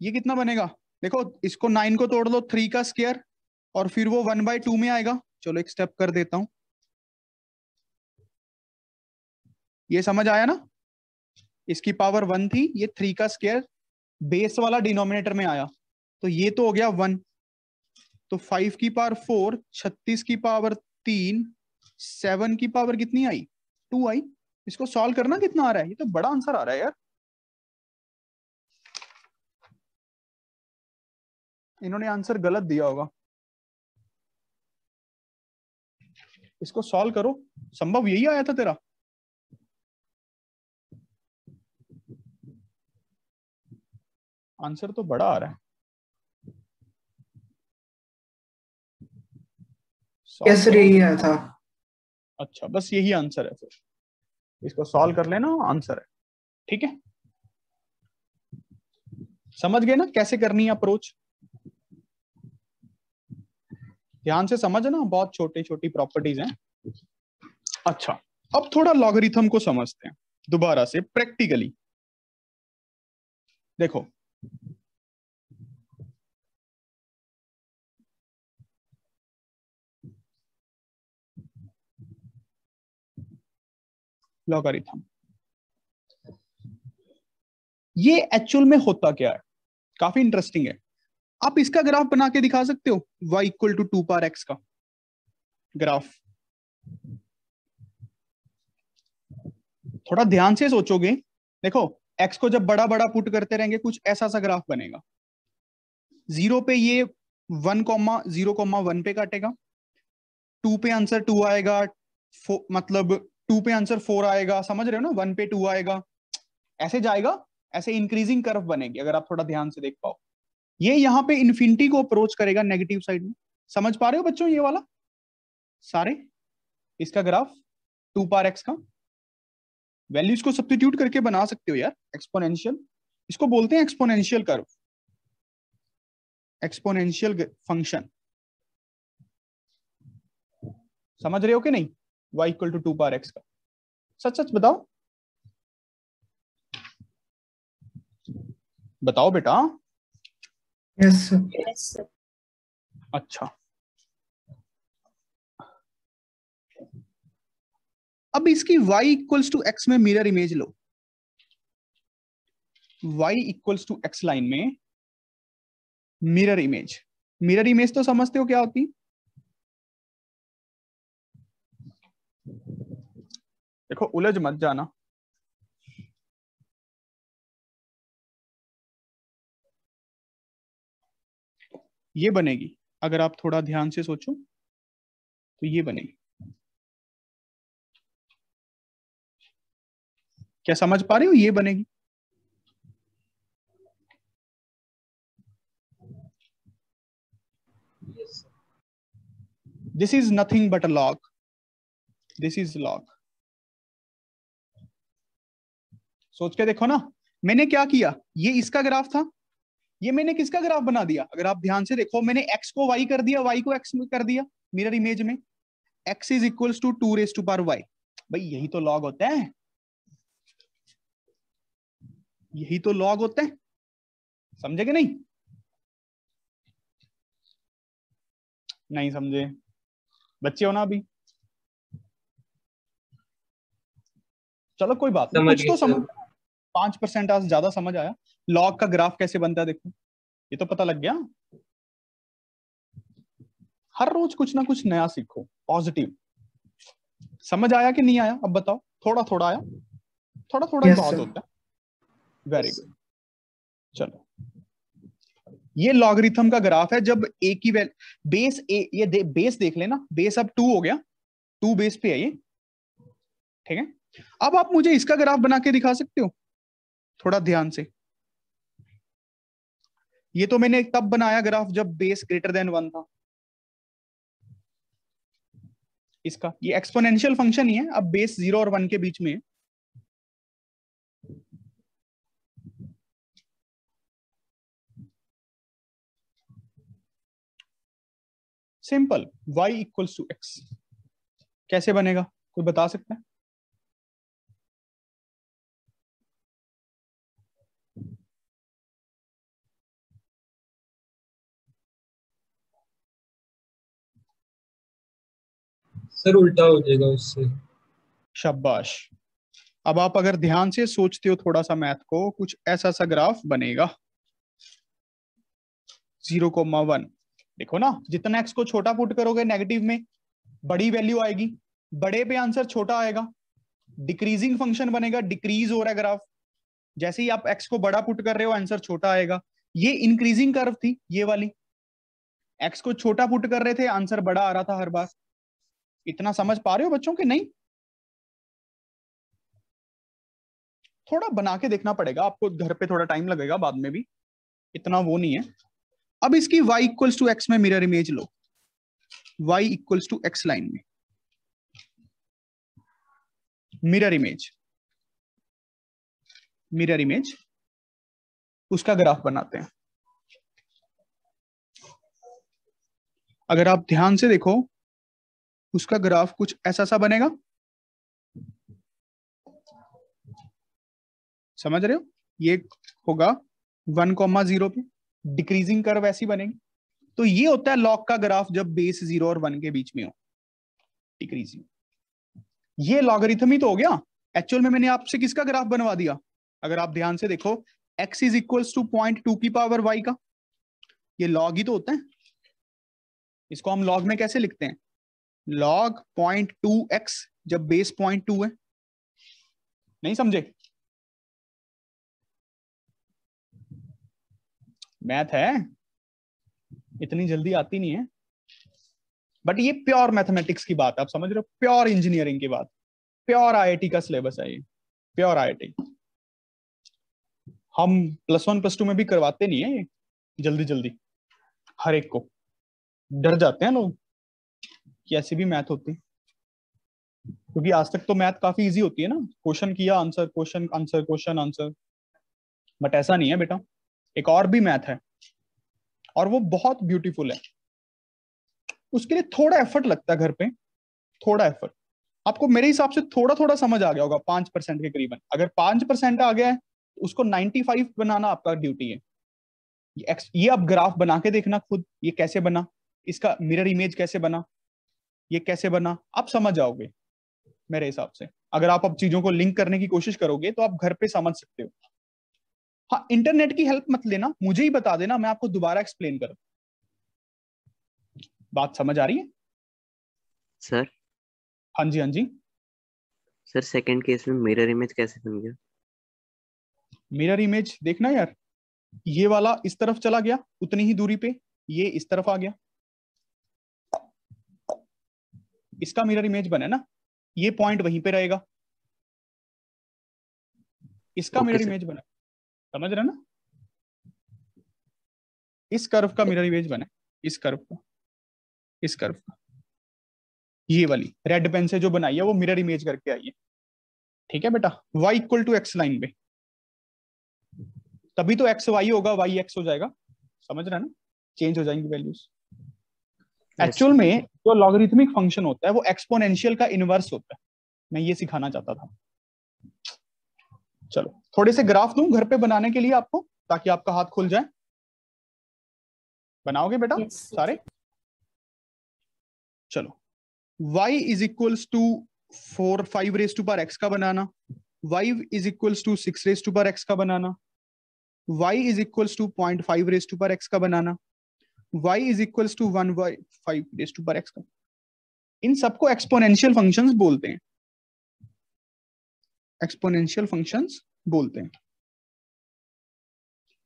ये कितना बनेगा? देखो इसको 9 को तोड़ लो, 3 का स्क्वायर, और फिर वो 1/2 में आएगा। चलो एक स्टेप कर देता हूं। ये समझ आया ना? इसकी पावर 1 थी, ये 3 का स्क्वायर बेस वाला डिनोमिनेटर में आया तो ये तो हो गया 1, तो 5 की पावर 4, 36 की पावर 3, 7 की पावर कितनी आई, 2 आई। इसको सॉल्व करना कितना आ रहा है, ये तो बड़ा आंसर आ रहा है यार। इन्होंने आंसर गलत दिया होगा, इसको सॉल्व करो। संभव यही आया था तेरा, आंसर तो बड़ा आ रहा है। यस रे यही आया था। अच्छा, बस यही आंसर है, फिर इसको सॉल्व कर लेना, आंसर है। ठीक है, समझ गए ना कैसे करनी है अप्रोच? ध्यान से समझना, बहुत छोटी छोटी प्रॉपर्टीज हैं। अच्छा, अब थोड़ा लॉगरिथम को समझते हैं दोबारा से प्रैक्टिकली। देखो, लॉगरिथम ये एक्चुअल में होता क्या है, काफी इंटरेस्टिंग है। आप इसका ग्राफ बना के दिखा सकते हो, y equal to 2 power x का ग्राफ। थोड़ा ध्यान से सोचोगे, देखो x को जब बड़ा बड़ा पुट करते रहेंगे कुछ ऐसा सा ग्राफ बनेगा। 0 पे ये 1,0,1 पे काटेगा, 2 पे आंसर 2 आएगा, मतलब 2 पे आंसर 4 आएगा, समझ रहे हो ना, 1 पे 2 आएगा, ऐसे जाएगा, ऐसे इंक्रीजिंग कर्व बनेगी अगर आप थोड़ा ध्यान से देख पाओ। ये यहाँ पे इन्फिनिटी को अप्रोच करेगा नेगेटिव साइड में। समझ पा रहे हो बच्चों ये वाला सारे? इसका ग्राफ 2 पावर x का, वैल्यूज को सब्स्टिट्यूट करके बना सकते हो यार, एक्सपोनेंशियल, इसको बोलते हैं एक्सपोनेंशियल कर्व, एक्सपोनेंशियल फंक्शन। समझ रहे हो कि नहीं? y equal to 2 power x का, सच सच बताओ, बताओ बेटा। यस यस अच्छा, अब इसकी y इक्वल्स टू x में मिरर इमेज लो, y equals to x line में मिरर इमेज। मिरर इमेज तो समझते हो क्या होती? देखो उलझ मत जाना, ये बनेगी, अगर आप थोड़ा ध्यान से सोचो तो ये बनेगी। क्या समझ पा रहे हो? ये बनेगी। This is nothing but a log, this is log. सोच के देखो ना, मैंने क्या किया, ये इसका ग्राफ था, ये मैंने किसका ग्राफ बना दिया? अगर आप ध्यान से देखो, मैंने x को y कर दिया, y को x में कर दिया मिरर इमेज में। x is equals to 2 raise to power y। भाई यही तो लॉग होता है, यही तो लॉग होता है, समझे कि नहीं? नहीं समझे? बच्चे हो ना अभी? चलो कोई बात नहीं, कुछ तो समझ, 5% आज ज्यादा समझ आया। लॉग का ग्राफ कैसे बनता है देखो, ये तो पता लग गया। हर रोज कुछ ना कुछ नया सीखो, पॉजिटिव। समझ आया कि नहीं आया? अब बताओ, थोड़ा थोड़ा आया? थोड़ा थोड़ा ही Yes, बहुत sir. होता है। Very good. चलो, ये लॉगरिथम का ग्राफ है जब ए की वैल्यू बेस ए, ये बेस देख लेना, बेस अब 2 हो गया, 2 बेस पे है ये, ठीक है। अब आप मुझे इसका ग्राफ बना के दिखा सकते हो थोड़ा ध्यान से? ये तो मैंने तब बनाया ग्राफ जब बेस ग्रेटर देन 1 था। इसका ये एक्सपोनेंशियल फंक्शन ही है, अब बेस 0 और 1 के बीच में है। Simple, y equals to x कैसे बनेगा, कोई बता सकता है? सर उल्टा हो जाएगा उससे। शाबाश। अब आप अगर ध्यान से सोचते हो थोड़ा सा मैथ को, कुछ ऐसा सा ग्राफ बनेगा। 0,1। देखो ना, जितना एक्स को छोटा पुट करोगे नेगेटिव में बड़ी वैल्यू आएगी, बड़े पे आंसर छोटा आएगा, डिक्रीजिंग फंक्शन बनेगा, डिक्रीज हो रहा है ग्राफ। जैसे ही आप एक्स को बड़ा पुट कर रहे हो आंसर छोटा आएगा। ये इंक्रीजिंग कर्व थी ये वाली, एक्स को छोटा पुट कर रहे थे आंसर बड़ा आ रहा था हर बार। इतना समझ पा रहे हो बच्चों के नहीं? थोड़ा बना के देखना पड़ेगा आपको, घर पे थोड़ा टाइम लगेगा बाद में भी, इतना वो नहीं है। अब इसकी y इक्वल्स टू एक्स में मिरर इमेज लो, y equals to x line में मिरर इमेज उसका ग्राफ बनाते हैं। अगर आप ध्यान से देखो उसका ग्राफ कुछ ऐसा सा बनेगा, समझ रहे हो? ये होगा 1,0 पे, डिक्रीजिंग कर्व ऐसी बनेगी। तो ये होता है लॉग का ग्राफ जब बेस 0 और 1 के बीच में हो, डिक्रीजिंग। ये लॉगरिथम ही तो हो गया। एक्चुअल में मैंने आपसे किसका ग्राफ बनवा दिया? अगर आप ध्यान से देखो x इज इक्वल्स टू 0.2 की पावर y का, ये लॉग ही तो होता है। इसको हम लॉग में कैसे लिखते हैं? लॉग 0.2x जब बेस 0.2 है। नहीं समझे? मैथ है, इतनी जल्दी आती नहीं है, बट ये प्योर मैथमेटिक्स की बात है, आप समझ रहे हो? प्योर इंजीनियरिंग की बात, प्योर आईआईटी का सिलेबस है ये, प्योर आईआईटी। हम +1 +2 में भी करवाते नहीं है ये जल्दी जल्दी, हर एक को डर जाते हैं लोग कि ऐसी भी मैथ होती, क्योंकि आज तक तो मैथ काफी इजी होती है ना, क्वेश्चन किया answer, question answer, question answer. But ऐसा नहीं है बेटा, एक और भी मैथ है और वो बहुत ब्यूटीफुल है। उसके लिए थोड़ा एफर्ट लगता है घर पे, थोड़ा एफर्ट। आपको मेरे हिसाब से थोड़ा थोड़ा समझ आ गया होगा, 5% के करीबन। अगर 5% आ गया है तो उसको 95 बनाना आपका ड्यूटी है। ये आप ग्राफ बना के देखना खुद, ये कैसे बना, इसका मिरर इमेज कैसे बना, ये कैसे बना, आप समझ जाओगे मेरे हिसाब से। अगर आप अब चीजों को लिंक करने की कोशिश करोगे तो आप घर पे समझ सकते हो। हाँ, इंटरनेट की हेल्प मत लेना, मुझे ही बता देना, मैं आपको दोबारा एक्सप्लेन करूं। बात समझ आ रही है सर? हाँ जी, हाँ जी। सर सेकंड केस में मिरर इमेज कैसे बन गया? मिरर इमेज देखना यार, ये वाला इस तरफ चला गया उतनी ही दूरी पे, ये इस तरफ आ गया, इसका मिरर इमेज बने ना, ये पॉइंट वहीं पे रहेगा, इसका मिरर इमेज बना, समझ रहे ना? इस कर्व का मिरर इमेज बने, इस कर्व का, इस कर्व का, ये वाली रेड पेन से जो बनाई है वो मिरर इमेज करके आई है। ठीक है बेटा, y equal to x line पे, तभी तो एक्स वाई होगा, वाई एक्स हो जाएगा, समझ रहे हैं ना? चेंज हो जाएंगी वैल्यूज। एक्चुअल में जो लॉगरिथमिक फंक्शन होता है वो एक्सपोनेंशियल का इनवर्स होता है, मैं ये सिखाना चाहता था। चलो थोड़े से ग्राफ दूं घर पे बनाने के लिए आपको, ताकि आपका हाथ खुल जाए। बनाओगे बेटा? Yes. सारे? चलो, y is equals to 5 raise to power x का बनाना, y is equals to 6 raise to power x का बनाना, y is equals to 0.5 raise to power x का बनाना, y is equals to 1/5 raise to power x का। इन सबको एक्सपोनेंशियल फंक्शंस बोलते हैं, एक्सपोनेंशियल फंक्शंस बोलते हैं।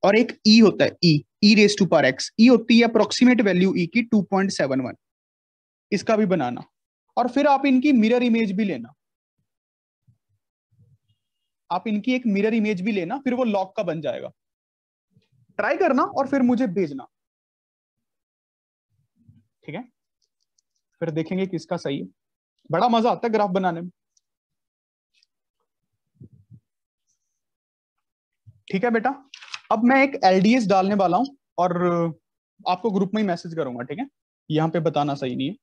और एक e होता है, e raise to power x, e होती है अप्रोक्सीमेट वैल्यू e की 2.71, इसका भी बनाना। और फिर आप इनकी मिरर इमेज भी लेना, आप इनकी एक मिरर इमेज भी लेना, फिर वो लॉग का बन जाएगा। ट्राई करना और फिर मुझे भेजना, ठीक है? फिर देखेंगे किसका सही है। बड़ा मजा आता है ग्राफ बनाने में। ठीक है बेटा, अब मैं एक एलडीएस डालने वाला हूं और आपको ग्रुप में ही मैसेज करूंगा, ठीक है? यहाँ पे बताना सही नहीं है,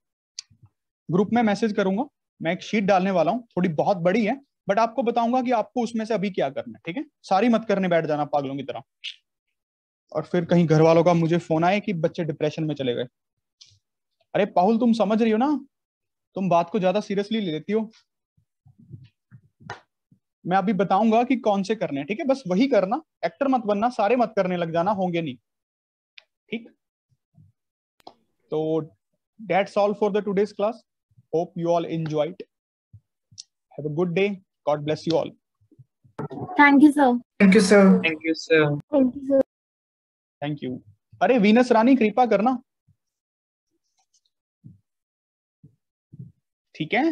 ग्रुप में मैसेज करूंगा। मैं एक शीट डालने वाला हूँ, थोड़ी बहुत बड़ी है, बट आपको बताऊंगा कि आपको उसमें से अभी क्या करना है, ठीक है? सारी मत करने बैठ जाना पागलों की तरह, और फिर कहीं घर वालों का मुझे फोन आए कि बच्चे डिप्रेशन में चले गए। अरे पाहुल, तुम समझ रही हो ना, तुम बात को ज्यादा सीरियसली ले लेती हो। मैं अभी बताऊंगा कि कौन से करने हैं, ठीक है? बस वही करना, एक्टर मत बनना, सारे मत करने लग जाना, होंगे नहीं, ठीक? तो that's all for the today's class. Hope you all enjoyed. Have a good day. God bless you all. Thank you, sir. Thank you, sir. Thank you, sir. Thank you, sir. Thank you. अरे वीनस रानी कृपा करना, ठीक है।